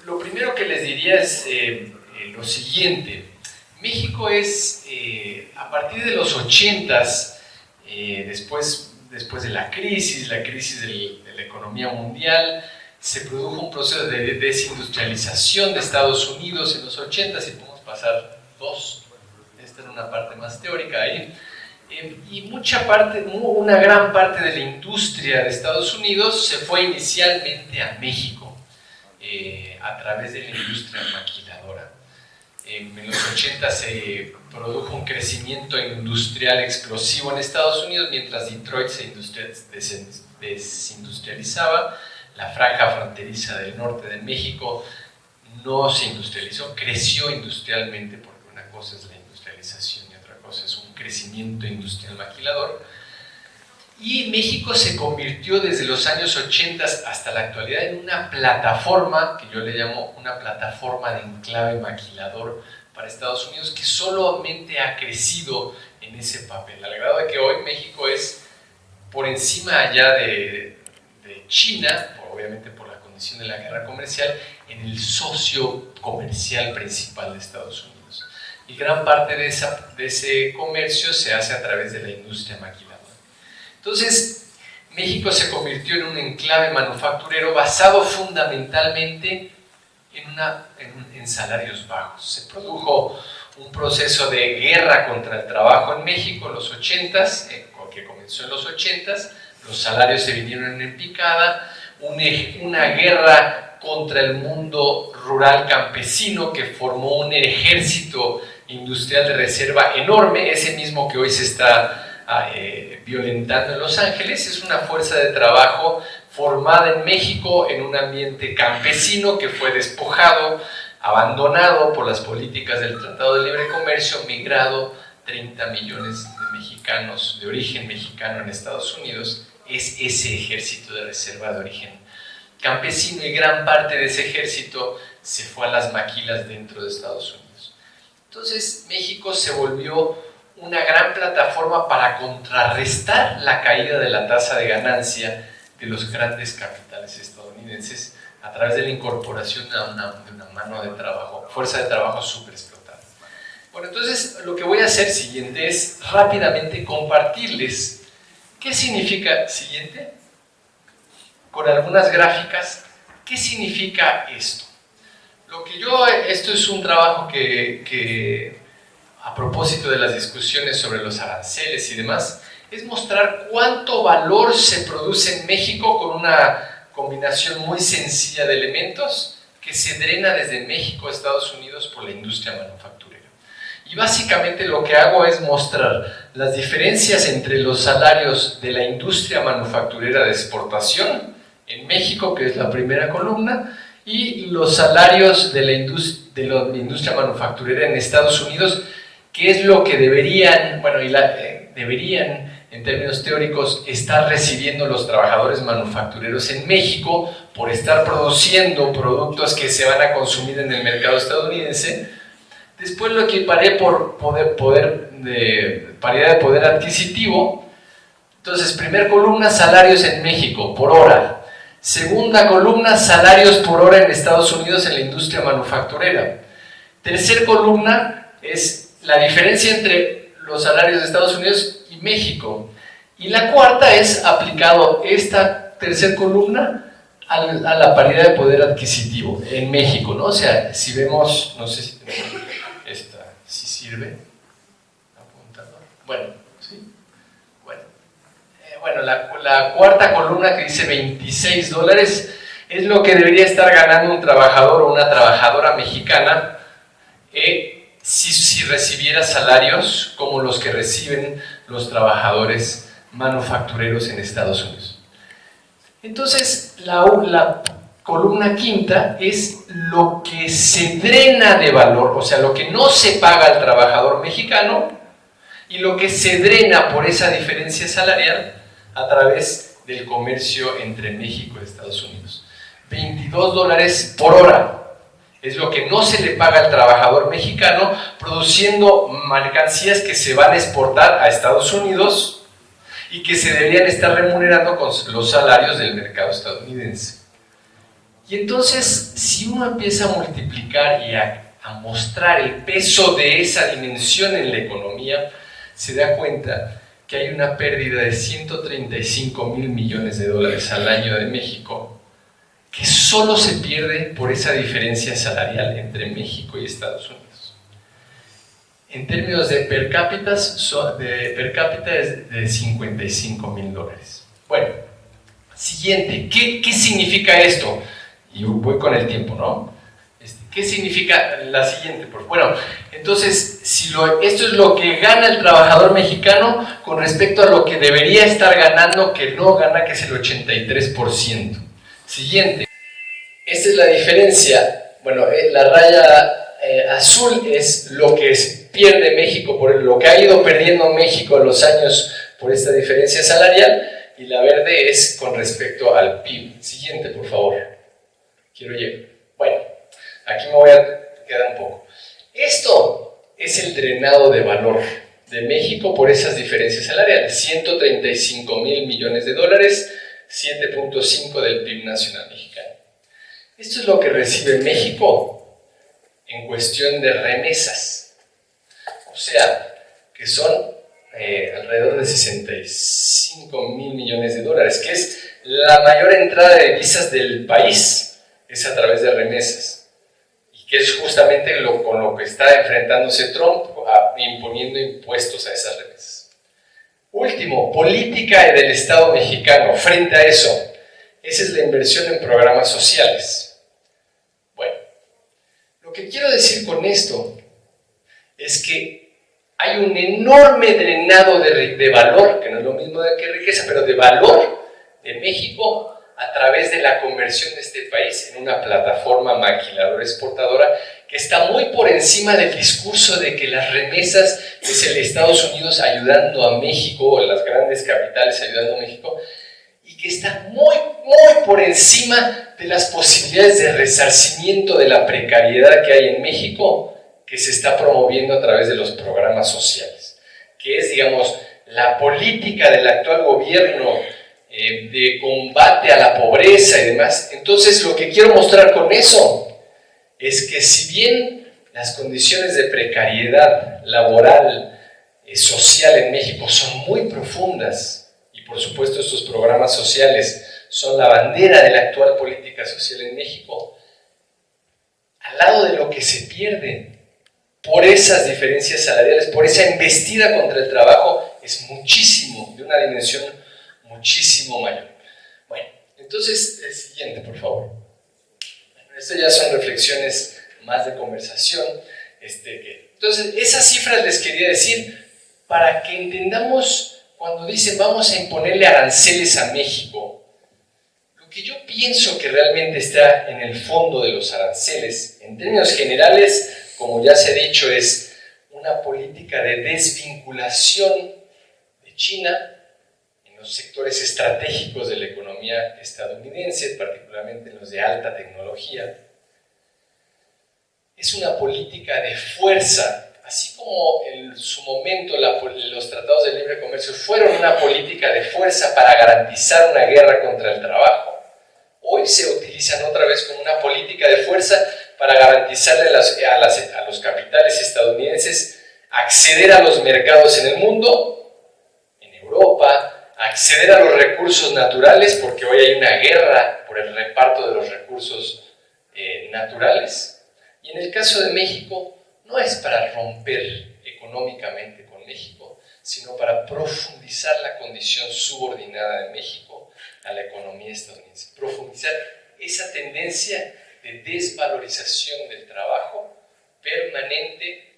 lo primero que les diría es lo siguiente. México es, a partir de los 80s, después de la crisis de la economía mundial, se produjo un proceso de desindustrialización de Estados Unidos en los 80s, y podemos pasar dos, esta era una parte más teórica ahí, y una gran parte de la industria de Estados Unidos se fue inicialmente a México, a través de la industria maquiladora. En los 80 se produjo un crecimiento industrial explosivo en Estados Unidos, mientras Detroit se desindustrializaba. La franja fronteriza del norte de México no se industrializó, creció industrialmente, porque una cosa es la industrialización y otra cosa es un crecimiento industrial maquilador. Y México se convirtió desde los años 80 hasta la actualidad en una plataforma, que yo le llamo una plataforma de enclave maquilador para Estados Unidos, que solamente ha crecido en ese papel, al grado de que hoy México es por encima ya de China, obviamente por la condición de la guerra comercial, en el socio comercial principal de Estados Unidos. Y gran parte de ese comercio se hace a través de la industria maquiladora. Entonces, México se convirtió en un enclave manufacturero basado fundamentalmente en salarios bajos. Se produjo un proceso de guerra contra el trabajo en México en los 80s, que comenzó en los 80s, los salarios se vinieron en picada, una guerra contra el mundo rural campesino que formó un ejército industrial de reserva enorme, ese mismo que hoy se está violentando en Los Ángeles. Es una fuerza de trabajo formada en México en un ambiente campesino que fue despojado, abandonado por las políticas del Tratado de Libre Comercio, migrado 30 millones de mexicanos de origen mexicano en Estados Unidos. Es ese ejército de reserva de origen campesino, y gran parte de ese ejército se fue a las maquilas dentro de Estados Unidos. Entonces México se volvió una gran plataforma para contrarrestar la caída de la tasa de ganancia de los grandes capitales estadounidenses a través de la incorporación de una mano de trabajo, fuerza de trabajo súper explotada. Bueno, entonces lo que voy a hacer siguiente es rápidamente compartirles qué significa, siguiente, con algunas gráficas, qué significa esto. Esto es un trabajo que a propósito de las discusiones sobre los aranceles y demás, es mostrar cuánto valor se produce en México con una combinación muy sencilla de elementos que se drena desde México a Estados Unidos por la industria manufacturera. Y básicamente lo que hago es mostrar las diferencias entre los salarios de la industria manufacturera de exportación en México, que es la primera columna, y los salarios de la industria manufacturera en Estados Unidos, que es lo que deberían en términos teóricos estar recibiendo los trabajadores manufactureros en México por estar produciendo productos que se van a consumir en el mercado estadounidense. Después lo equiparé por paridad de poder adquisitivo. Entonces, primera columna, salarios en México por hora. Segunda columna, salarios por hora en Estados Unidos en la industria manufacturera. Tercera columna es la diferencia entre los salarios de Estados Unidos y México. Y la cuarta es aplicado esta tercera columna a la paridad de poder adquisitivo en México, ¿no? O sea, si vemos, no sé si tenemos esta, si sirve, apuntador. Bueno, ¿sí? Bueno, la cuarta columna que dice $26 es lo que debería estar ganando un trabajador o una trabajadora mexicana si recibiera salarios como los que reciben los trabajadores manufactureros en Estados Unidos. Entonces, la columna quinta es lo que se drena de valor, o sea, lo que no se paga al trabajador mexicano y lo que se drena por esa diferencia salarial a través del comercio entre México y Estados Unidos. $22 por hora es lo que no se le paga al trabajador mexicano produciendo mercancías que se van a exportar a Estados Unidos y que se deberían estar remunerando con los salarios del mercado estadounidense. Y entonces, si uno empieza a multiplicar y a mostrar el peso de esa dimensión en la economía, se da cuenta que hay una pérdida de $135 mil millones al año de México, que solo se pierde por esa diferencia salarial entre México y Estados Unidos. En términos de per cápita es de $55 mil. Bueno, siguiente, ¿qué significa esto? Y voy con el tiempo, ¿no? ¿Qué significa la siguiente? Bueno, entonces, esto es lo que gana el trabajador mexicano con respecto a lo que debería estar ganando, que no gana, que es el 83%. Siguiente. Esta es la diferencia. Bueno, la raya azul es lo que pierde México, por lo que ha ido perdiendo México en los años por esta diferencia salarial, y la verde es con respecto al PIB. Siguiente, por favor. Quiero llegar. Bueno, aquí me voy a quedar un poco. Esto es el drenado de valor de México por esas diferencias salariales. $135 mil millones, 7.5 del PIB nacional mexicano. Esto es lo que recibe México en cuestión de remesas. O sea, que son alrededor de $65 mil millones, que es la mayor entrada de divisas del país. Es a través de remesas, y que es justamente con lo que está enfrentándose Trump, imponiendo impuestos a esas remesas. Último, política del Estado mexicano frente a eso. Esa es la inversión en programas sociales. Bueno, lo que quiero decir con esto es que hay un enorme drenado de valor, que no es lo mismo que riqueza, pero de valor de México a través de la conversión de este país en una plataforma maquiladora exportadora que está muy por encima del discurso de que las remesas es el Estados Unidos ayudando a México, o las grandes capitales ayudando a México, y que está muy por encima de las posibilidades de resarcimiento de la precariedad que hay en México, que se está promoviendo a través de los programas sociales, que es, digamos, la política del actual gobierno de combate a la pobreza y demás. Entonces, lo que quiero mostrar con eso es que si bien las condiciones de precariedad laboral, social en México son muy profundas, y por supuesto estos programas sociales son la bandera de la actual política social en México, al lado de lo que se pierde por esas diferencias salariales, por esa embestida contra el trabajo, es muchísimo, de una dimensión muchísimo mayor. Bueno, entonces, el siguiente, por favor. Bueno, estas ya son reflexiones más de conversación. Entonces, esas cifras les quería decir para que entendamos cuando dicen vamos a imponerle aranceles a México. Lo que yo pienso que realmente está en el fondo de los aranceles, en términos generales, como ya se ha dicho, es una política de desvinculación de China los sectores estratégicos de la economía estadounidense, particularmente en los de alta tecnología. Es una política de fuerza, así como en su momento los tratados de libre comercio fueron una política de fuerza para garantizar una guerra contra el trabajo. Hoy se utilizan otra vez como una política de fuerza para garantizarle a los capitales estadounidenses acceder a los mercados en el mundo, en Europa, acceder a los recursos naturales, porque hoy hay una guerra por el reparto de los recursos naturales. Y en el caso de México, no es para romper económicamente con México, sino para profundizar la condición subordinada de México a la economía estadounidense. Profundizar esa tendencia de desvalorización del trabajo permanente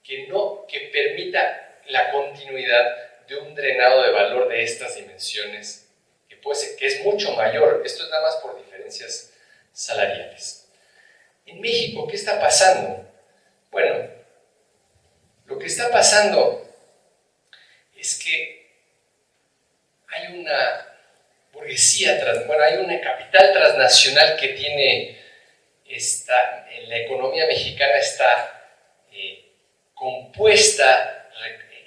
que permita la continuidad de un drenado de valor de estas dimensiones, que es mucho mayor. Esto es nada más por diferencias salariales. En México, ¿qué está pasando? Bueno, lo que está pasando es que hay una burguesía, hay una capital transnacional que tiene la economía mexicana está compuesta,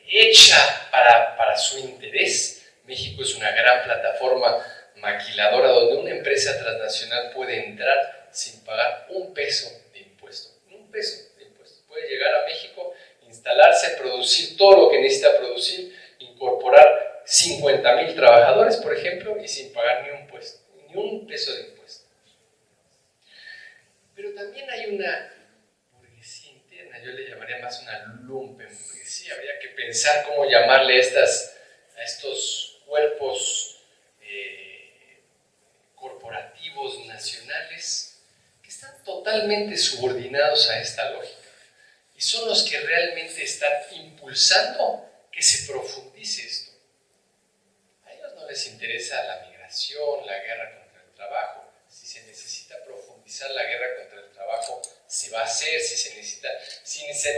hecha para su interés. México es una gran plataforma maquiladora donde una empresa transnacional puede entrar sin pagar un peso de impuesto. Un peso de impuesto. Puede llegar a México, instalarse, producir todo lo que necesita producir, incorporar 50,000 trabajadores, por ejemplo, y sin pagar ni un peso de impuesto. Pero también hay una burguesía interna, yo le llamaría más una lumpenburguesía. Habría que pensar cómo llamarle a estos cuerpos corporativos nacionales que están totalmente subordinados a esta lógica y son los que realmente están impulsando que se profundice esto. A ellos no les interesa la migración, la guerra contra el trabajo. Si se necesita profundizar la guerra contra el trabajo, se va a hacer. Si se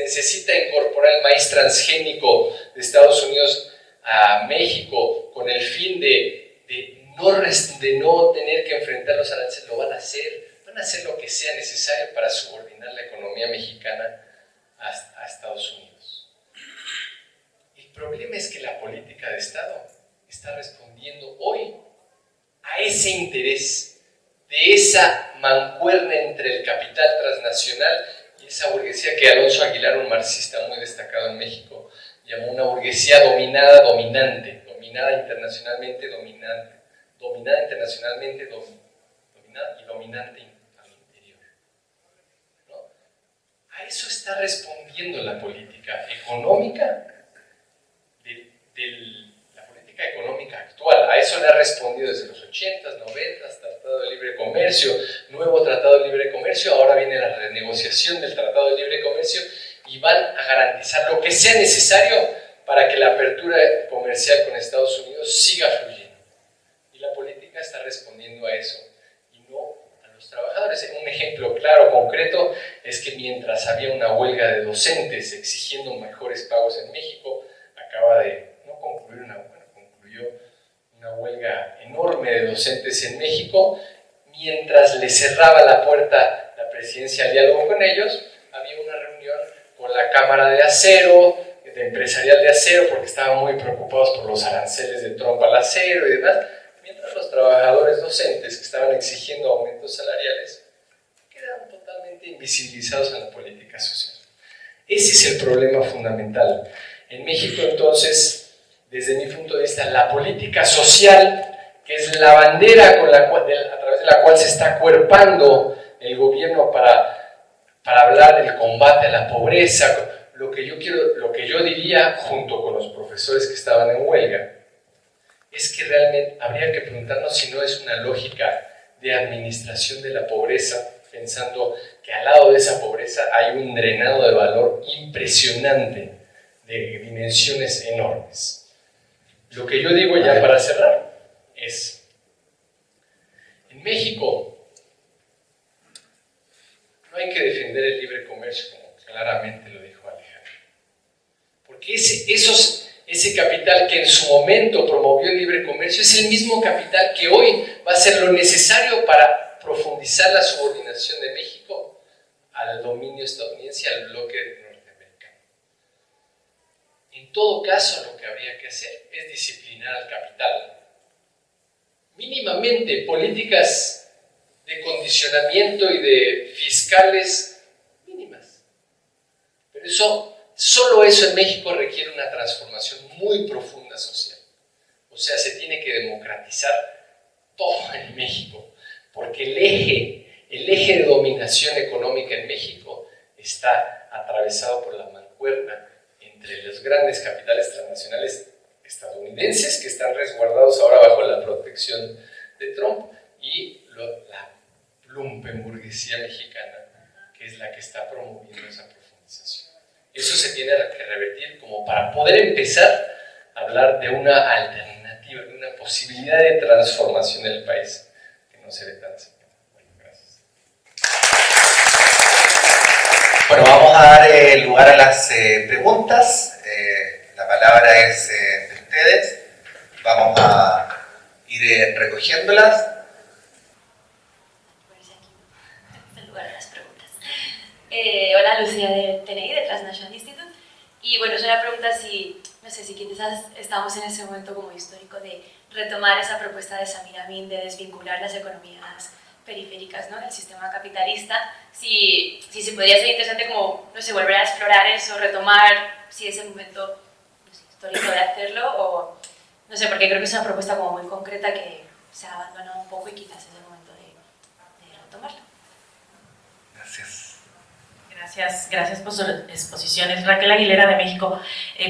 necesita incorporar el maíz transgénico de Estados Unidos a México con el fin de no tener que enfrentar los aranceles, lo van a hacer. Van a hacer lo que sea necesario para subordinar la economía mexicana a Estados Unidos. El problema es que la política de Estado está respondiendo hoy a ese interés de esa mancuerna entre el capital transnacional y esa burguesía que Alonso Aguilar, un marxista muy destacado en México, llamó una burguesía dominada internacionalmente dominada y dominante al interior, ¿no? A eso está respondiendo la política económica la política económica actual. A eso le ha respondido desde los 80s, 90s, Tratado de Libre Comercio, nuevo Tratado de Libre Comercio, ahora viene la renegociación del Tratado de Libre Comercio y van a garantizar lo que sea necesario para que la apertura comercial con Estados Unidos siga fluyendo. Y la política está respondiendo a eso y no a los trabajadores. Un ejemplo claro, concreto, es que mientras había una huelga de docentes exigiendo mejores pagos en México, acaba de concluyó una huelga enorme de docentes en México. Mientras le cerraba la puerta la presidencia al diálogo con ellos, había una reunión con la Cámara de Acero, de Empresarial de Acero, porque estaban muy preocupados por los aranceles de Trump al acero y demás, mientras los trabajadores docentes que estaban exigiendo aumentos salariales quedaban totalmente invisibilizados en la política social. Ese es el problema fundamental. En México, entonces, desde mi punto de vista, la política social, que es la bandera a través de la cual se está acuerpando el gobierno para hablar del combate a la pobreza, lo que yo diría, junto con los profesores que estaban en huelga, es que realmente habría que preguntarnos si no es una lógica de administración de la pobreza, pensando que al lado de esa pobreza hay un drenado de valor impresionante, de dimensiones enormes. Lo que yo digo ya para cerrar es, en México no hay que defender el libre comercio, como claramente lo dijo Alejandro, porque ese capital que en su momento promovió el libre comercio es el mismo capital que hoy va a ser lo necesario para profundizar la subordinación de México al dominio estadounidense y al bloque norteamericano. En todo caso, lo que habría que hacer es disciplinar al capital. Mínimamente, políticas de condicionamiento y de fiscales mínimas. Pero solo eso en México requiere una transformación muy profunda social. O sea, se tiene que democratizar todo en México, porque el eje de dominación económica en México está atravesado por la mancuerna entre los grandes capitales transnacionales estadounidenses, que están resguardados ahora bajo la protección de Trump, y la lumpenburguesía mexicana, que es la que está promoviendo esa profundización. Eso se tiene que revertir como para poder empezar a hablar de una alternativa, de una posibilidad de transformación del país, que no se ve tan sencillo. Bueno, gracias. Bueno, vamos a dar lugar a las preguntas. La palabra es de ustedes. Vamos a ir recogiéndolas. Hola, Lucía de TNI, de Transnational Institute. Y bueno, es una pregunta si, no sé, si quizás estamos en ese momento como histórico de retomar esa propuesta de Samir Amin de desvincular las economías periféricas, ¿no?, del sistema capitalista. Si se podría ser interesante como, no sé, volver a explorar eso, retomar si es el momento, no sé, histórico de hacerlo, o no sé, porque creo que es una propuesta como muy concreta que se ha abandonado un poco y quizás es el momento de retomarla. Gracias. Gracias por sus exposiciones. Raquel Aguilera de México.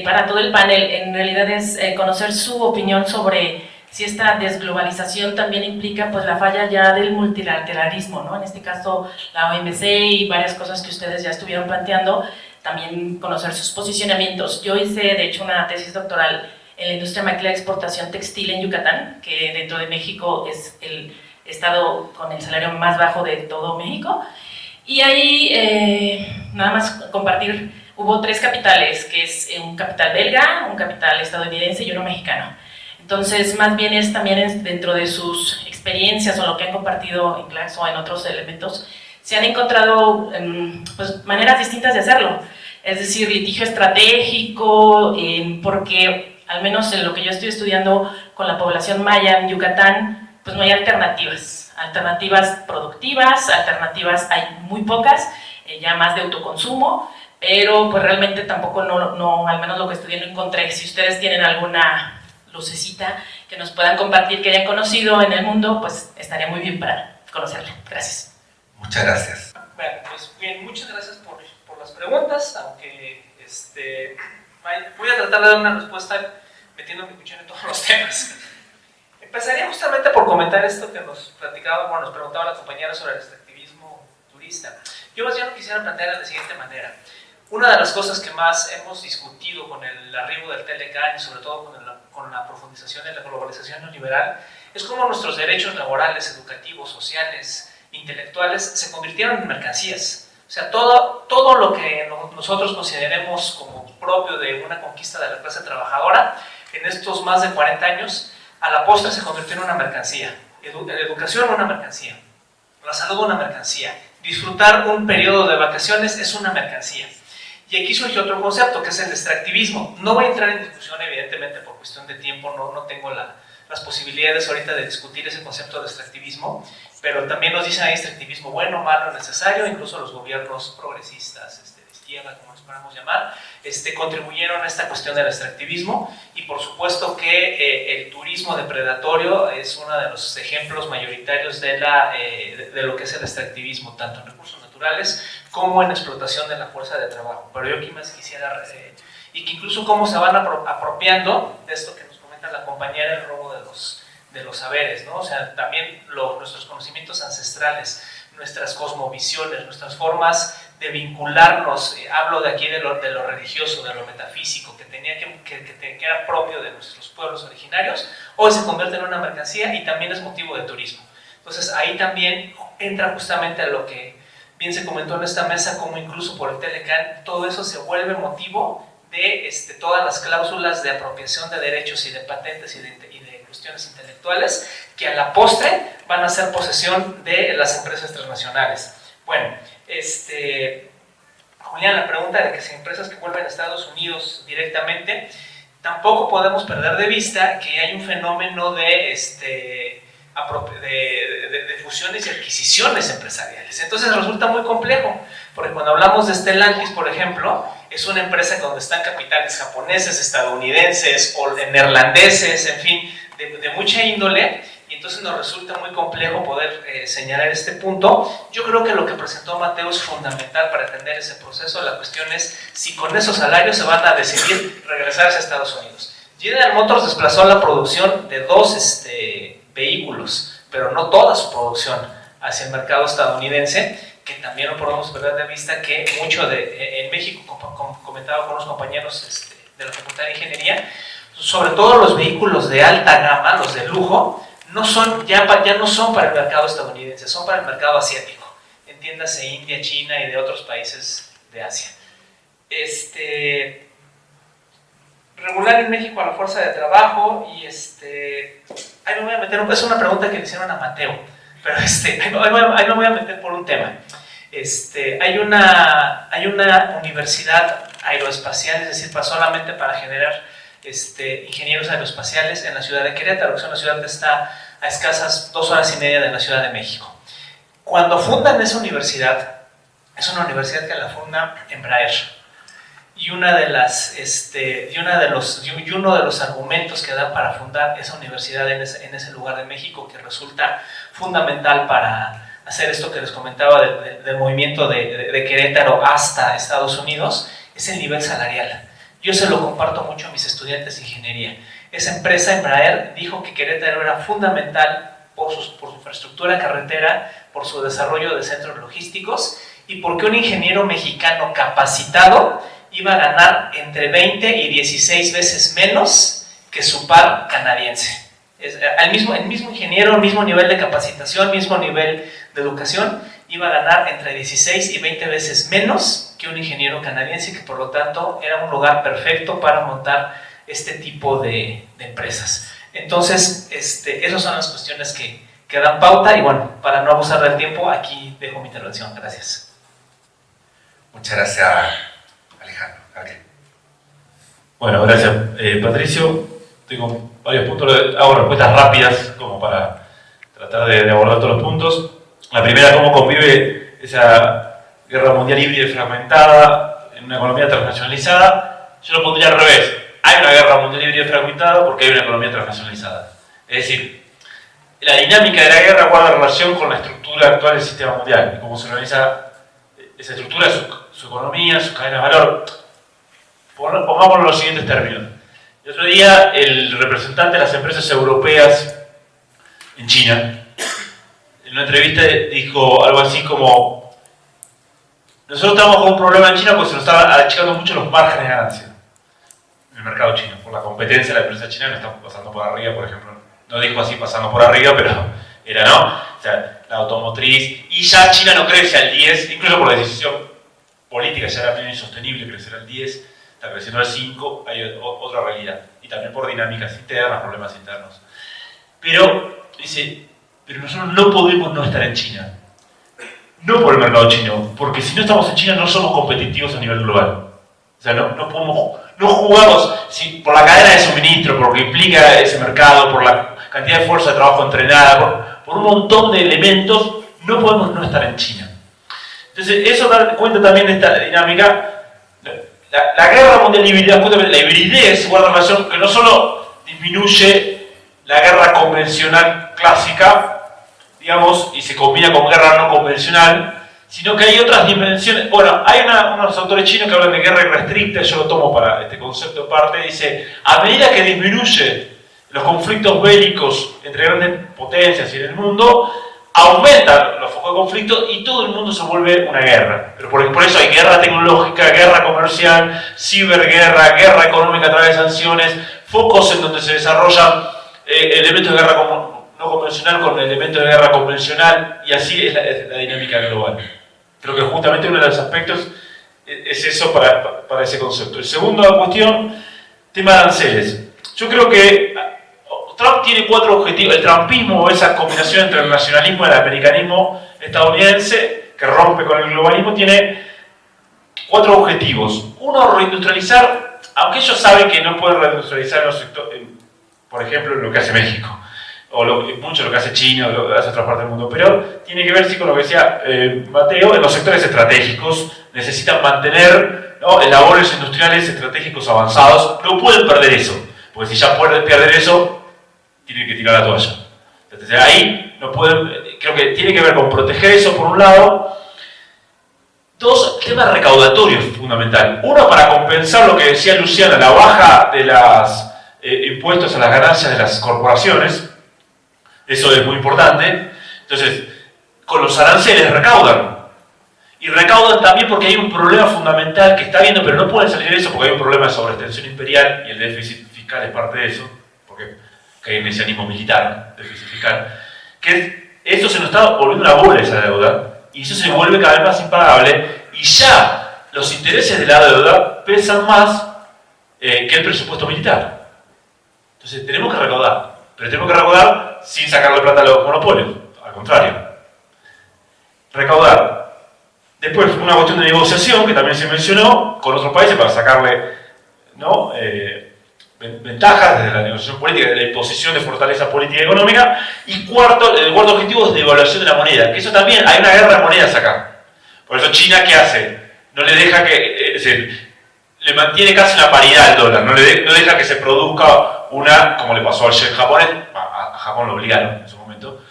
Para todo el panel, en realidad es conocer su opinión sobre si esta desglobalización también implica pues la falla ya del multilateralismo, ¿no? En este caso la OMC y varias cosas que ustedes ya estuvieron planteando, también conocer sus posicionamientos. Yo hice de hecho una tesis doctoral en la industria maquila de exportación textil en Yucatán, que dentro de México es el estado con el salario más bajo de todo México. Y ahí, nada más compartir, hubo 3 capitales, que es un capital belga, un capital estadounidense y uno mexicano. Entonces, más bien es también dentro de sus experiencias o lo que han compartido en clase o en otros elementos, se han encontrado pues, maneras distintas de hacerlo. Es decir, litigio estratégico, porque al menos en lo que yo estoy estudiando con la población maya en Yucatán, pues no hay alternativas productivas, alternativas hay muy pocas, ya más de autoconsumo, pero pues realmente tampoco, no, al menos lo que estudié no encontré. Si ustedes tienen alguna lucecita que nos puedan compartir, que hayan conocido en el mundo, pues estaría muy bien para conocerla. Gracias. Muchas gracias. Bueno, pues bien, muchas gracias por las preguntas, aunque voy a tratar de dar una respuesta metiendo mi cuchara en todos los temas. Empezaría justamente por comentar esto que nos preguntaba la compañera sobre el extractivismo turista. Yo más bien lo quisiera plantear de la siguiente manera. Una de las cosas que más hemos discutido con el arribo del TLCAN y sobre todo con la profundización de la globalización neoliberal es cómo nuestros derechos laborales, educativos, sociales, intelectuales se convirtieron en mercancías. O sea, todo lo que nosotros consideremos como propio de una conquista de la clase trabajadora en estos más de 40 años, a la postre se convirtió en una mercancía. La educación una mercancía, la salud una mercancía, disfrutar un periodo de vacaciones es una mercancía. Y aquí surge otro concepto que es el extractivismo. No voy a entrar en discusión evidentemente por cuestión de tiempo, no tengo las posibilidades ahorita de discutir ese concepto de extractivismo, pero también nos dicen ahí extractivismo bueno, malo, necesario. Incluso los gobiernos progresistas, de izquierda, como nos podamos llamar, contribuyeron a esta cuestión del extractivismo. Y por supuesto que el turismo depredatorio es uno de los ejemplos mayoritarios de lo que es el extractivismo, tanto en recursos naturales como en explotación de la fuerza de trabajo. Pero yo aquí más quisiera, y que incluso cómo se van apropiando de esto que nos comenta la compañera, el robo de los saberes, ¿no? O sea, también nuestros conocimientos ancestrales, nuestras cosmovisiones, nuestras formas de vincularnos, hablo de aquí de lo religioso, de lo metafísico, que era propio de nuestros pueblos originarios, hoy se convierte en una mercancía y también es motivo de turismo. Entonces ahí también entra justamente a lo que bien se comentó en esta mesa, como incluso por el TLCAN, todo eso se vuelve motivo de todas las cláusulas de apropiación de derechos y de patentes y de cuestiones intelectuales que a la postre van a ser posesión de las empresas transnacionales. Bueno, Julián, la pregunta de que si empresas que vuelven a Estados Unidos directamente, tampoco podemos perder de vista que hay un fenómeno de fusiones y adquisiciones empresariales. Entonces resulta muy complejo, porque cuando hablamos de Stellantis, por ejemplo, es una empresa donde están capitales japoneses, estadounidenses o neerlandeses, en fin, de mucha índole, y entonces nos resulta muy complejo poder señalar este punto. Yo creo que lo que presentó Mateo es fundamental para entender ese proceso. La cuestión es si con esos salarios se van a decidir regresarse a Estados Unidos. General Motors desplazó la producción de 2 vehículos, pero no toda su producción hacia el mercado estadounidense, que también no podemos perder de vista que mucho en México, comentaba con los compañeros de la Facultad de Ingeniería, sobre todo los vehículos de alta gama, los de lujo, ya no son para el mercado estadounidense, son para el mercado asiático, entiéndase India, China y de otros países de Asia. Regular en México a la fuerza de trabajo, y ahí me voy a meter, es una pregunta que le hicieron a Mateo, pero ahí me voy a meter por un tema. Hay una universidad aeroespacial, es decir, solamente para generar ingenieros aeroespaciales en la ciudad de Querétaro, que es una ciudad que está a escasas 2 horas y media de la Ciudad de México. Cuando fundan esa universidad, es una universidad que la funda Embraer, y uno de los argumentos que dan para fundar esa universidad en ese lugar de México, que resulta fundamental para hacer esto que les comentaba del movimiento de Querétaro hasta Estados Unidos, es el nivel salarial. Yo se lo comparto mucho a mis estudiantes de ingeniería. Esa empresa, Embraer, dijo que Querétaro era fundamental por su infraestructura carretera, por su desarrollo de centros logísticos, y porque un ingeniero mexicano capacitado iba a ganar entre 20 y 16 veces menos que su par canadiense. El mismo ingeniero, el mismo nivel de capacitación, mismo nivel de educación, iba a ganar entre 16 y 20 veces menos que un ingeniero canadiense, que por lo tanto era un lugar perfecto para montar este tipo de empresas. Entonces, esas son las cuestiones que dan pauta, y bueno, para no abusar del tiempo, aquí dejo mi intervención. Gracias. Muchas gracias, Alejandro. Gabriel. Bueno, gracias, Patricio. Tengo varios puntos, hago respuestas rápidas como para tratar de abordar todos los puntos. La primera, cómo convive esa guerra mundial híbrida y fragmentada en una economía transnacionalizada. Yo lo pondría al revés. Hay una guerra mundial híbrida y fragmentada porque hay una economía transnacionalizada. Es decir, la dinámica de la guerra guarda relación con la estructura actual del sistema mundial y cómo se organiza esa estructura, su economía, sus cadenas de valor. Pongámoslo en los siguientes términos. El otro día, el representante de las empresas europeas en China, en una entrevista dijo algo así como: nosotros estamos con un problema en China porque se nos están achicando mucho los márgenes de ganancia en el mercado chino, por la competencia de la empresa china que está pasando por arriba, por ejemplo. No dijo así pasando por arriba, pero era, ¿no? O sea, la automotriz, y ya China no crece al 10, incluso por decisión política, ya era medio insostenible crecer al 10, está creciendo al 5, hay otra realidad, y también por dinámicas internas, problemas internos. Pero, dice, pero nosotros no podemos no estar en China. No por el mercado chino, porque si no estamos en China no somos competitivos a nivel global. O sea, no jugamos por la cadena de suministro, por lo que implica ese mercado, por la cantidad de fuerza de trabajo entrenada, por un montón de elementos, no podemos no estar en China. Entonces, eso da cuenta también de esta dinámica. La guerra mundial híbrida, justamente la hibridez guarda relación que no solo disminuye la guerra convencional clásica, digamos, y se combina con guerra no convencional, sino que hay otras dimensiones. Bueno, hay unos autores chinos que hablan de guerra irrestricta, yo lo tomo para este concepto aparte, dice, a medida que disminuye los conflictos bélicos entre grandes potencias y en el mundo, aumentan los focos de conflicto y todo el mundo se vuelve una guerra. Pero por eso hay guerra tecnológica, guerra comercial, ciberguerra, guerra económica a través de sanciones, focos en donde se desarrollan elementos de guerra no convencional con elementos de guerra convencional, y así es la dinámica global. Creo que justamente uno de los aspectos es eso para ese concepto. El segundo cuestión, tema de aranceles. Yo creo que Trump tiene 4 objetivos. El trumpismo, esa combinación entre el nacionalismo y el americanismo estadounidense, que rompe con el globalismo, tiene 4 objetivos. Uno, reindustrializar, aunque ellos saben que no pueden reindustrializar en los sectores, por ejemplo, en lo que hace México, o mucho lo que hace China, o lo que hace otra parte del mundo, pero tiene que ver, sí, con lo que decía Mateo, en los sectores estratégicos necesitan mantener ¿no? Labores industriales estratégicos avanzados, no pueden perder eso, porque si ya pierden eso, tienen que tirar la toalla. Entonces ahí no pueden, creo que tiene que ver con proteger eso por un lado. Dos, el tema recaudatorio es fundamental. Uno, para compensar lo que decía Luciana, la baja de los impuestos a las ganancias de las corporaciones, eso es muy importante. Entonces, con los aranceles recaudan. Y recaudan también porque hay un problema fundamental que está viendo, pero no pueden salir de eso porque hay un problema de sobreextensión imperial y el déficit fiscal es parte de eso, porque hay un mesianismo militar, déficit fiscal, que esto se nos está volviendo una bola esa deuda, y eso se vuelve cada vez más impagable, y ya los intereses de la deuda pesan más que el presupuesto militar. Entonces tenemos que recaudar, pero tenemos que recaudar sin sacarle plata a los monopolios, al contrario. Recaudar. Después, una cuestión de negociación, que también se mencionó, con otros países para sacarle, ¿no? Ventajas desde la negociación política, de la imposición de fortaleza política y económica. Y cuarto, el cuarto objetivo es devaluación de la moneda, que eso también, hay una guerra de monedas acá. Por eso China, ¿qué hace? No le deja que, es decir, le mantiene casi una paridad al dólar, no deja que se produzca una, como le pasó al yen japonés, a Japón lo obligaron en su momento,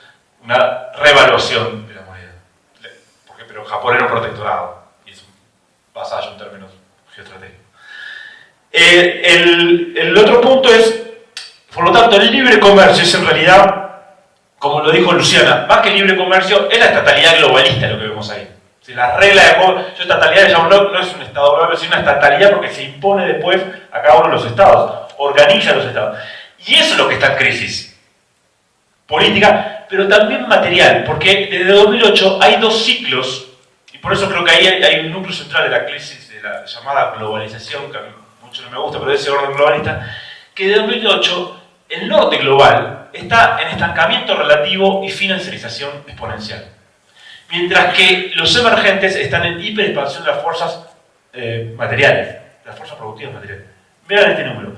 una revaluación de la moneda. Pero Japón era un protectorado, y es un vasallo en términos geoestratégicos. El otro punto es, por lo tanto, el libre comercio es en realidad, como lo dijo Luciana, más que el libre comercio, es la estatalidad globalista lo que vemos ahí. Si la regla de juego, yo estatalidad le llamo, no es un estado global, sino una estatalidad porque se impone después a cada uno de los estados, organiza los estados. Y eso es lo que está en crisis política, pero también material, porque desde 2008 hay dos ciclos, y por eso creo que ahí hay un núcleo central de la crisis de la llamada globalización, que a mí mucho no me gusta, pero de ese orden globalista, que de 2008 el norte global está en estancamiento relativo y financiarización exponencial. Mientras que los emergentes están en hiperexpansión de las fuerzas materiales, las fuerzas productivas materiales. Vean este número.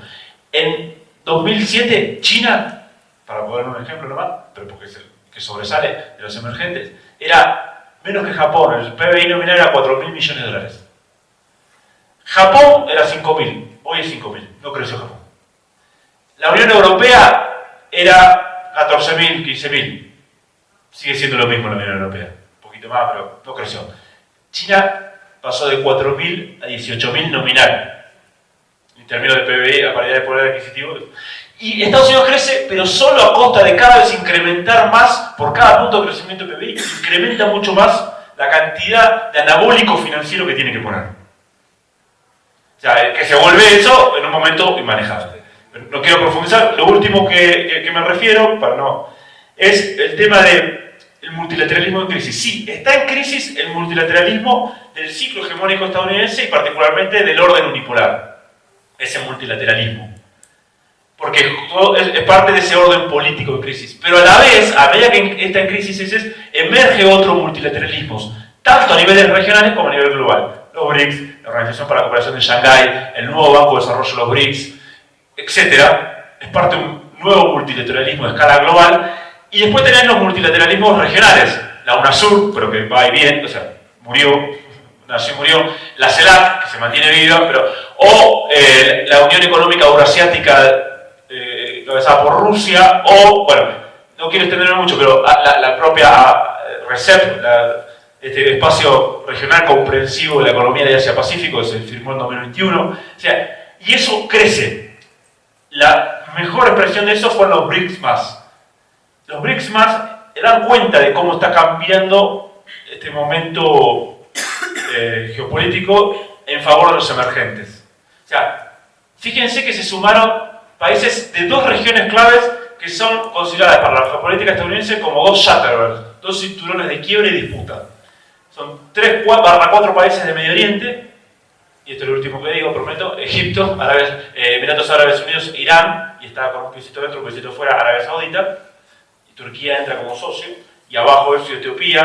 En 2007, China, para poner un ejemplo nomás, pero porque es el que sobresale de los emergentes, era menos que Japón, el PBI nominal era 4.000 millones de dólares. Japón era 5.000, hoy es 5.000, no creció Japón. La Unión Europea era 14.000, 15.000, sigue siendo lo mismo la Unión Europea. Más, pero no creció. China pasó de 4.000 a 18.000 nominal en términos de PBI a paridad de poder adquisitivo. Y Estados Unidos crece, pero solo a costa de cada vez incrementar más, por cada punto de crecimiento de PBI, incrementa mucho más la cantidad de anabólico financiero que tiene que poner. O sea, que se vuelve eso en un momento inmanejable. Pero no quiero profundizar. Lo último que me refiero, para no, es el tema de el multilateralismo en crisis. Sí, está en crisis el multilateralismo del ciclo hegemónico estadounidense y particularmente del orden unipolar. Ese multilateralismo. Porque es parte de ese orden político en crisis. Pero a la vez, a medida que está en crisis, emerge otro multilateralismo, tanto a niveles regionales como a nivel global. Los BRICS, la Organización para la Cooperación de Shanghái, el nuevo Banco de Desarrollo de los BRICS, etc. Es parte de un nuevo multilateralismo de escala global. Y después tenés los multilateralismos regionales, la UNASUR, pero que va y viene, o sea, nació y murió, la CELAC, que se mantiene viva, o la Unión Económica Eurasiática, encabezada por Rusia, o, bueno, no quiero extenderme mucho, pero la propia RCEP, este espacio regional comprensivo de la economía de Asia-Pacífico, que se firmó en 2021, o sea, y eso crece. La mejor expresión de eso fueron los BRICS+. Los BRICS dan cuenta de cómo está cambiando este momento geopolítico en favor de los emergentes. O sea, fíjense que se sumaron países de dos regiones claves que son consideradas para la geopolítica estadounidense como dos Shatterbergs, dos cinturones de quiebre y disputa. Son 3/4 países de Medio Oriente, y esto es lo último que digo, prometo: Egipto, Emiratos Árabes Unidos, Irán, y está con un piecito dentro, un piecito fuera, Arabia Saudita. Turquía entra como socio, y abajo es Etiopía,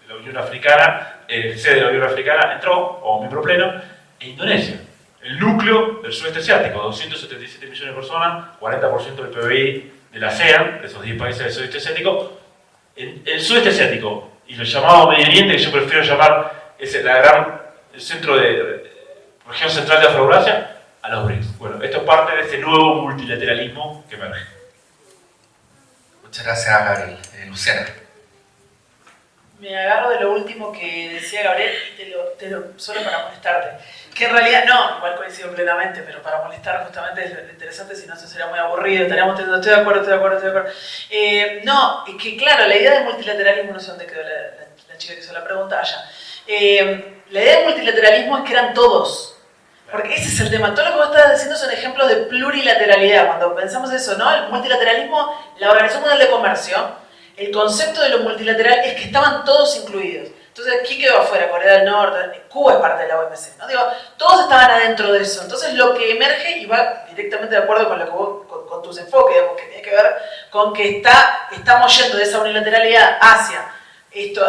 la Unión Africana, sede de la Unión Africana entró, como miembro pleno, e Indonesia, el núcleo del sudeste asiático, 277 millones de personas, 40% del PBI de la ASEAN, de esos 10 países del sudeste asiático. El sudeste asiático, y lo llamado Medio Oriente, que yo prefiero llamar, es el centro de región central de Afroeurasia, a los BRICS. Bueno, esto es parte de este nuevo multilateralismo que emerge. Muchas gracias, Gabriel. Luciana. Me agarro de lo último que decía Gabriel y solo para molestarte. Que en realidad, no, igual coincido plenamente, pero para molestar justamente es lo interesante, si no eso sería muy aburrido, estaríamos teniendo, estoy de acuerdo. No, es que claro, la idea del multilateralismo, no sé dónde quedó la chica que hizo la pregunta, allá. La idea del multilateralismo es que eran todos. Porque ese es el tema. Todo lo que vos estás diciendo son ejemplos de plurilateralidad. Cuando pensamos eso, ¿no? El multilateralismo, la Organización Mundial de Comercio, el concepto de lo multilateral es que estaban todos incluidos. Entonces, ¿quién quedó afuera? Corea del Norte, Cuba es parte de la OMC, ¿no? Digo, todos estaban adentro de eso. Entonces, lo que emerge, y va directamente de acuerdo con lo que vos, con tus enfoques, digamos, que tiene que ver con que estamos yendo de esa unilateralidad hacia esto,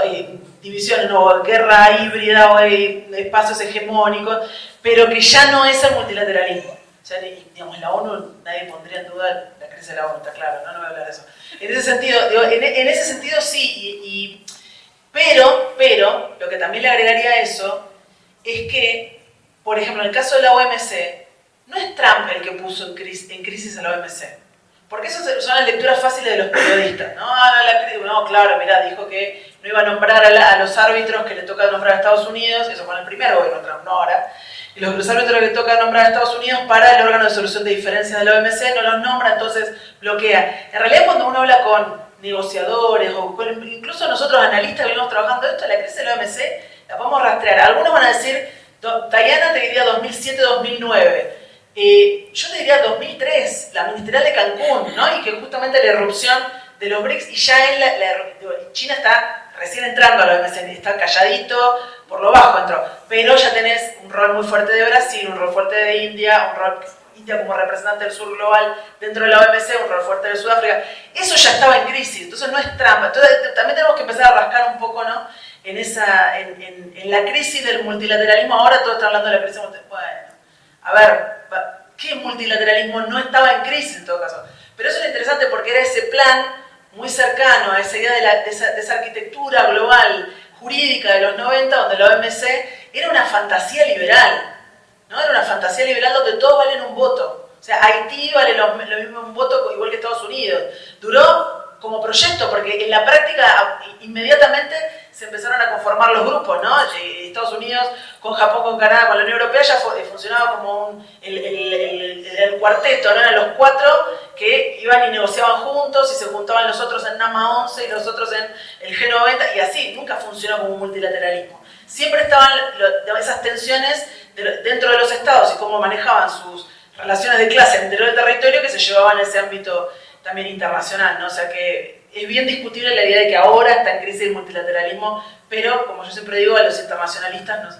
divisiones, ¿no? Guerra híbrida o espacios hegemónicos, pero que ya no es el multilateralismo. O sea, digamos, la ONU, nadie pondría en duda la crisis de la ONU, está claro, no voy a hablar de eso. En ese sentido, digo, en ese sentido sí, pero lo que también le agregaría a eso es que, por ejemplo, en el caso de la OMC, no es Trump el que puso en crisis a la OMC. Porque eso son las lecturas fáciles de los periodistas. No, claro, mirá, dijo que no iba a nombrar a los árbitros que le toca nombrar a Estados Unidos, eso fue en el primer gobierno de Trump, no ahora. Y los árbitros que le toca nombrar a Estados Unidos para el órgano de solución de diferencias de la OMC no los nombra, entonces bloquea. En realidad, cuando uno habla con negociadores o incluso nosotros analistas que venimos trabajando esto, la crisis de la OMC la podemos rastrear. Algunos van a decir, Diana te diría 2007-2009. Yo te diría 2003, la ministerial de Cancún, ¿no? Y que justamente la irrupción de los BRICS, y ya China está recién entrando a la OMC, está calladito, por lo bajo entró, pero ya tenés un rol muy fuerte de Brasil, un rol fuerte de India, un rol India como representante del sur global dentro de la OMC, un rol fuerte de Sudáfrica. Eso ya estaba en crisis, entonces no es trampa. Entonces también tenemos que empezar a rascar un poco, ¿no? En la crisis del multilateralismo. Ahora todos están hablando de la crisis multilateral. Bueno, a ver, ¿qué multilateralismo no estaba en crisis en todo caso? Pero eso es interesante porque era ese plan muy cercano a esa idea de esa arquitectura global jurídica de los 90, donde la OMC era una fantasía liberal, ¿no? Era una fantasía liberal donde todos valen un voto. O sea, Haití vale lo mismo un voto igual que Estados Unidos. Duró como proyecto, porque en la práctica inmediatamente se empezaron a conformar los grupos, ¿no? Estados Unidos con Japón, con Canadá, con la Unión Europea ya funcionaba como el cuarteto, ¿no? Eran los cuatro que iban y negociaban juntos y se juntaban los otros en NAMA 11 y los otros en el G90 y así, nunca funcionó como un multilateralismo. Siempre estaban esas tensiones dentro de los estados y cómo manejaban sus relaciones de clase al interior del territorio que se llevaban a ese ámbito también internacional, ¿no? O sea que es bien discutible la idea de que ahora está en crisis el multilateralismo, pero como yo siempre digo a los internacionalistas,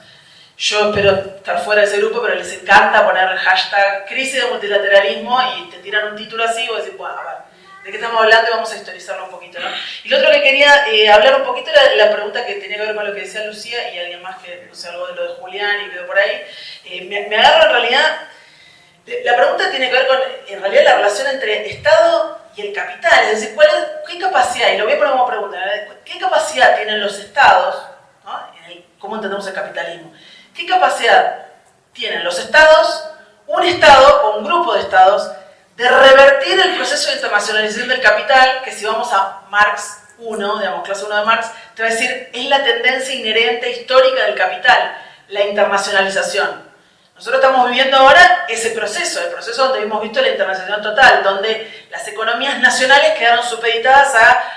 yo espero estar fuera de ese grupo, pero les encanta poner el hashtag crisis de multilateralismo y te tiran un título así y vos decís, bueno, a ver, ¿de qué estamos hablando? Y vamos a historizarlo un poquito, ¿no? Y lo otro que quería hablar un poquito era la pregunta que tenía que ver con lo que decía Lucía y alguien más que, no sé, algo de lo de Julián y quedó por ahí. Me agarro en realidad, la pregunta tiene que ver con, en realidad, la relación entre Estado y el capital, es decir, ¿qué capacidad, y lo voy a poner como pregunta, qué capacidad tienen los Estados, ¿no? ¿Cómo entendemos el capitalismo? ¿Qué capacidad tienen los Estados, un Estado o un grupo de Estados, de revertir el proceso de internacionalización del capital, que si vamos a Marx 1, digamos, clase 1 de Marx, te va a decir, es la tendencia inherente histórica del capital, la internacionalización. Nosotros estamos viviendo ahora ese proceso, el proceso donde hemos visto la internacionalización total, donde las economías nacionales quedaron supeditadas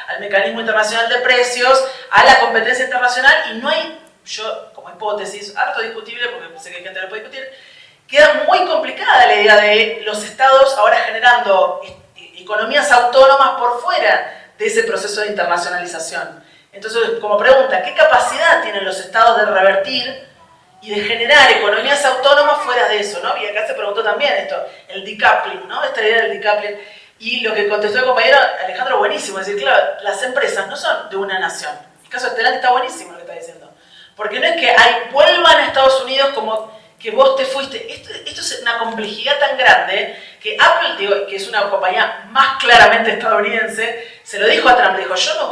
al mecanismo internacional de precios, a la competencia internacional, y no hay, yo como hipótesis, harto discutible, porque sé que hay gente que lo puede discutir, queda muy complicada la idea de los estados ahora generando economías autónomas por fuera de ese proceso de internacionalización. Entonces, como pregunta, ¿qué capacidad tienen los estados de revertir y de generar economías autónomas fuera de eso, ¿no? Y acá se preguntó también esto, el decoupling, ¿no? Esta idea del decoupling. Y lo que contestó el compañero Alejandro, buenísimo, es decir, claro, las empresas no son de una nación. El caso de Stellantis está buenísimo lo que está diciendo. Porque no es que vuelvan a Estados Unidos como que vos te fuiste. Esto es una complejidad tan grande que Apple, digo, que es una compañía más claramente estadounidense, se lo dijo a Trump, le dijo, yo no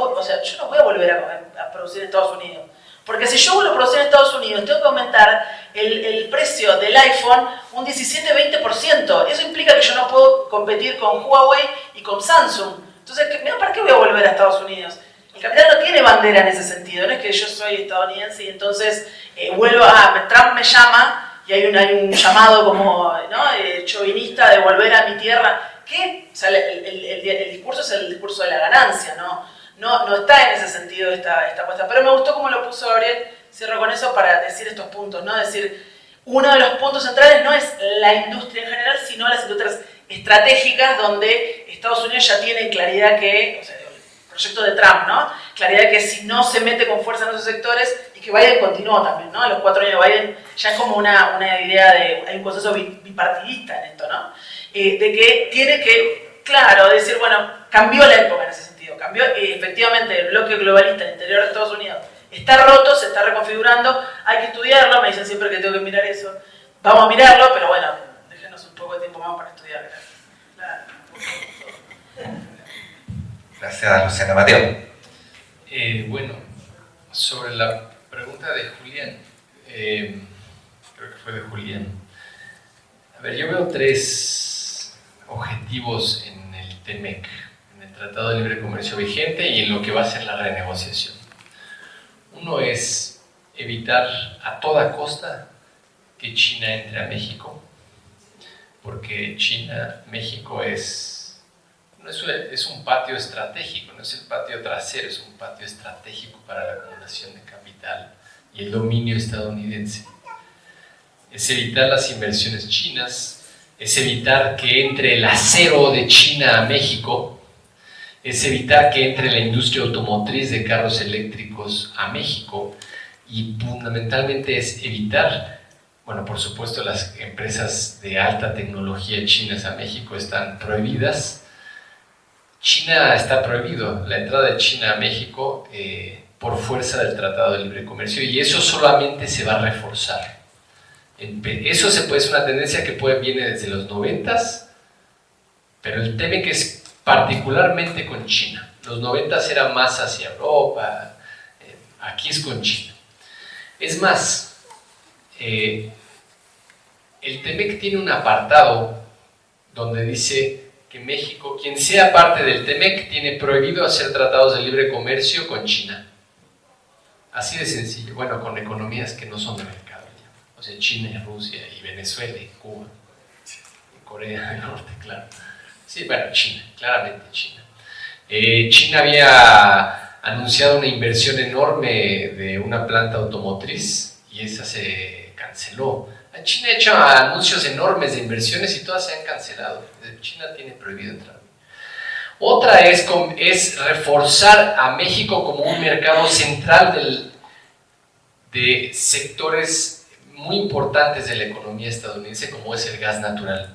voy a volver a producir en Estados Unidos. Porque si yo lo producí en Estados Unidos, tengo que aumentar el precio del iPhone un 17-20%. Eso implica que yo no puedo competir con Huawei y con Samsung. Entonces, ¿para qué voy a volver a Estados Unidos? El capital no tiene bandera en ese sentido. No es que yo soy estadounidense y entonces Trump me llama y hay un llamado como, ¿no?, chauvinista de volver a mi tierra. ¿Qué? O sea, el discurso es el discurso de la ganancia, ¿no? No está en ese sentido esta apuesta. Pero me gustó cómo lo puso Gabriel. Cierro con eso para decir estos puntos, ¿no? Es decir, uno de los puntos centrales no es la industria en general, sino las industrias estratégicas donde Estados Unidos ya tiene claridad que, o sea, el proyecto de Trump, ¿no? Claridad que si no se mete con fuerza en esos sectores, y que Biden continuó también, ¿no? A los 4 años de Biden ya es como una idea de, hay un consenso bipartidista en esto, ¿no? De que tiene que, claro, decir, bueno, cambió la época en ese sentido, cambió, efectivamente el bloque globalista en el interior de Estados Unidos está roto, se está reconfigurando, hay que estudiarlo, me dicen siempre que tengo que mirar eso, vamos a mirarlo, pero bueno, déjenos un poco de tiempo más para estudiar. Gracias, Luciana. Mateo. Bueno, sobre la pregunta de Julián, creo que fue de Julián. A ver, yo veo 3 objetivos en el TEMEC, en el Tratado de Libre Comercio vigente y en lo que va a ser la renegociación. Uno es evitar a toda costa que China entre a México, porque México es un patio estratégico, no es el patio trasero, es un patio estratégico para la acumulación de capital y el dominio estadounidense. Es evitar las inversiones chinas, es evitar que entre el acero de China a México, es evitar que entre la industria automotriz de carros eléctricos a México y fundamentalmente es evitar, bueno, por supuesto las empresas de alta tecnología chinas a México están prohibidas. China está prohibido, la entrada de China a México por fuerza del Tratado de Libre Comercio y eso solamente se va a reforzar. Eso es una tendencia que viene desde los 90s, pero el tema que es particularmente con China. Los 90s era más hacia Europa, aquí es con China. Es más, el TEMEC tiene un apartado donde dice que México, quien sea parte del TEMEC, tiene prohibido hacer tratados de libre comercio con China. Así de sencillo. Bueno, con economías que no son de mercado. O sea, China y Rusia y Venezuela y Cuba y Corea del Norte, claro. Sí, bueno, China, claramente China. China había anunciado una inversión enorme de una planta automotriz y esa se canceló. China ha hecho anuncios enormes de inversiones y todas se han cancelado. China tiene prohibido entrar. Otra es reforzar a México como un mercado central de sectores muy importantes de la economía estadounidense, como es el gas natural.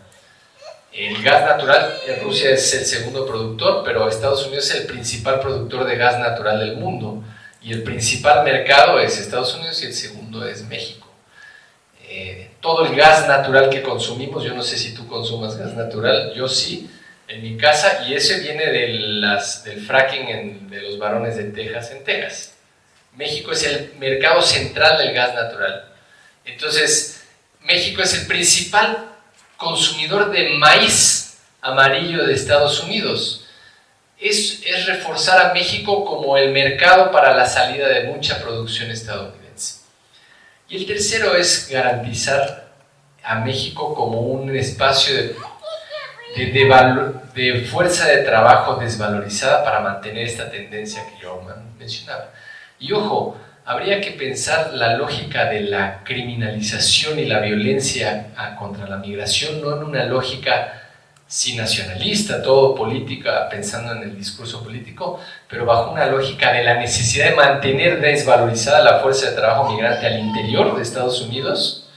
El gas natural, en Rusia es el segundo productor, pero Estados Unidos es el principal productor de gas natural del mundo. Y el principal mercado es Estados Unidos y el segundo es México. Todo el gas natural que consumimos, yo no sé si tú consumas gas natural, yo sí, en mi casa, y ese viene del fracking de los varones de Texas en Texas. México es el mercado central del gas natural. Entonces, México es el principal consumidor de maíz amarillo de Estados Unidos. Es reforzar a México como el mercado para la salida de mucha producción estadounidense. Y el tercero es garantizar a México como un espacio de fuerza de trabajo desvalorizada para mantener esta tendencia que yo mencionaba. Y ojo, habría que pensar la lógica de la criminalización y la violencia contra la migración, no en una lógica sí nacionalista, todo política, pensando en el discurso político, pero bajo una lógica de la necesidad de mantener desvalorizada la fuerza de trabajo migrante al interior de Estados Unidos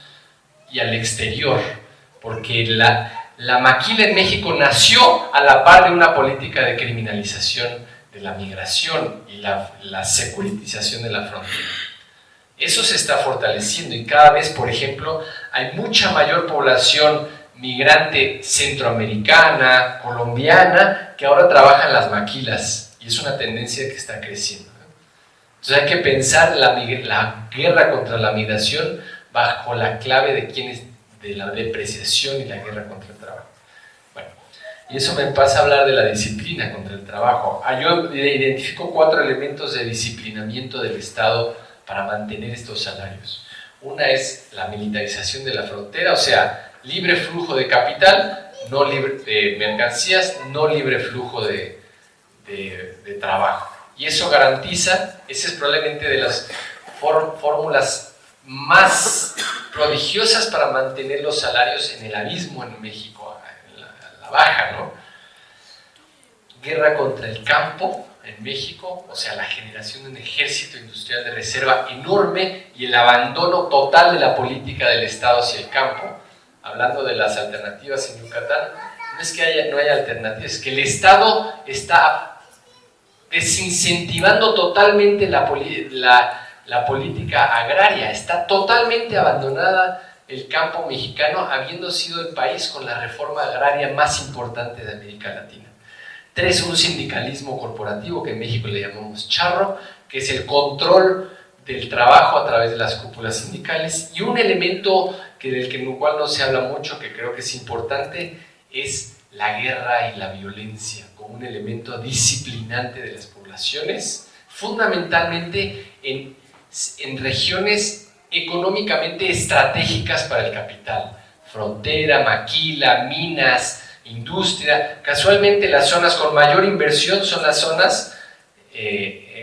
y al exterior, porque la maquila en México nació a la par de una política de criminalización de la migración y la securitización de la frontera. Eso se está fortaleciendo y cada vez, por ejemplo, hay mucha mayor población migrante centroamericana, colombiana, que ahora trabaja en las maquilas y es una tendencia que está creciendo. Entonces hay que pensar la guerra contra la migración bajo la clave de la depreciación y la guerra contra el trabajo. Bueno, y eso me pasa a hablar de la disciplina contra el trabajo. Yo identifico 4 elementos de disciplinamiento del Estado para mantener estos salarios. Una es la militarización de la frontera, o sea, libre flujo de capital, no libre de mercancías, no libre flujo de trabajo. Y eso garantiza, esa es probablemente de las fórmulas más prodigiosas para mantener los salarios en el abismo en México, en la baja, ¿no? Guerra contra el campo en México, o sea, la generación de un ejército industrial de reserva enorme y el abandono total de la política del Estado hacia el campo. Hablando de las alternativas en Yucatán, no es que no haya alternativas, es que el Estado está desincentivando totalmente la política agraria, está totalmente abandonada el campo mexicano, habiendo sido el país con la reforma agraria más importante de América Latina. 3, un sindicalismo corporativo, que en México le llamamos charro, que es el control del trabajo a través de las cúpulas sindicales, y un elemento del cual no se habla mucho, que creo que es importante, es la guerra y la violencia como un elemento disciplinante de las poblaciones, fundamentalmente en regiones económicamente estratégicas para el capital, frontera, maquila, minas, industria. Casualmente las zonas con mayor inversión son las zonas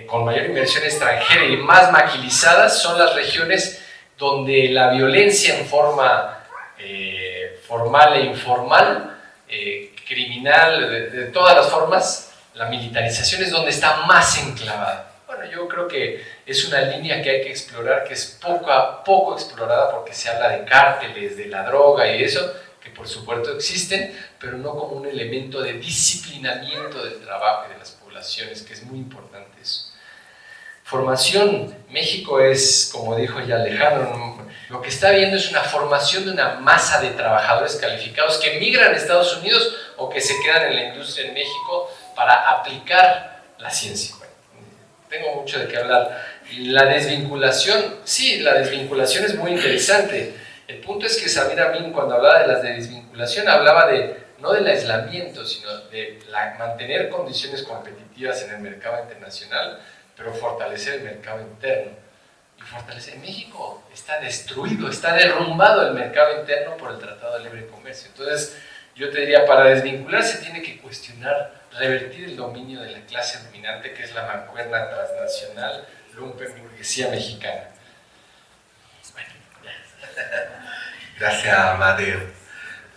con mayor inversión extranjera y más maquilizadas, son las regiones donde la violencia en forma formal e informal, criminal, de todas las formas, la militarización es donde está más enclavada. Bueno, yo creo que es una línea que hay que explorar, que es poco explorada, porque se habla de cárteles, de la droga y eso, que por supuesto existen, pero no como un elemento de disciplinamiento del trabajo y de las poblaciones, que es muy importante eso. Formación. México es, como dijo ya Alejandro, lo que está viendo es una formación de una masa de trabajadores calificados que migran a Estados Unidos o que se quedan en la industria en México para aplicar la ciencia. Bueno, tengo mucho de qué hablar. La desvinculación, sí, la desvinculación es muy interesante. El punto es que Samir Amin, cuando hablaba de la desvinculación, hablaba no del aislamiento, sino de mantener condiciones competitivas en el mercado internacional, pero fortalecer el mercado interno. Y fortalecer México está destruido, está derrumbado el mercado interno por el Tratado de Libre Comercio. Entonces, yo te diría, para desvincularse tiene que cuestionar, revertir el dominio de la clase dominante, que es la mancuerna transnacional, lumpenburguesía mexicana. Bueno, gracias, Mateo.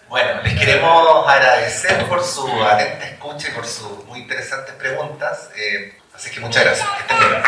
Bueno, les queremos agradecer por su atenta escucha y por sus muy interesantes preguntas. Así que muchas gracias. Que estén bien.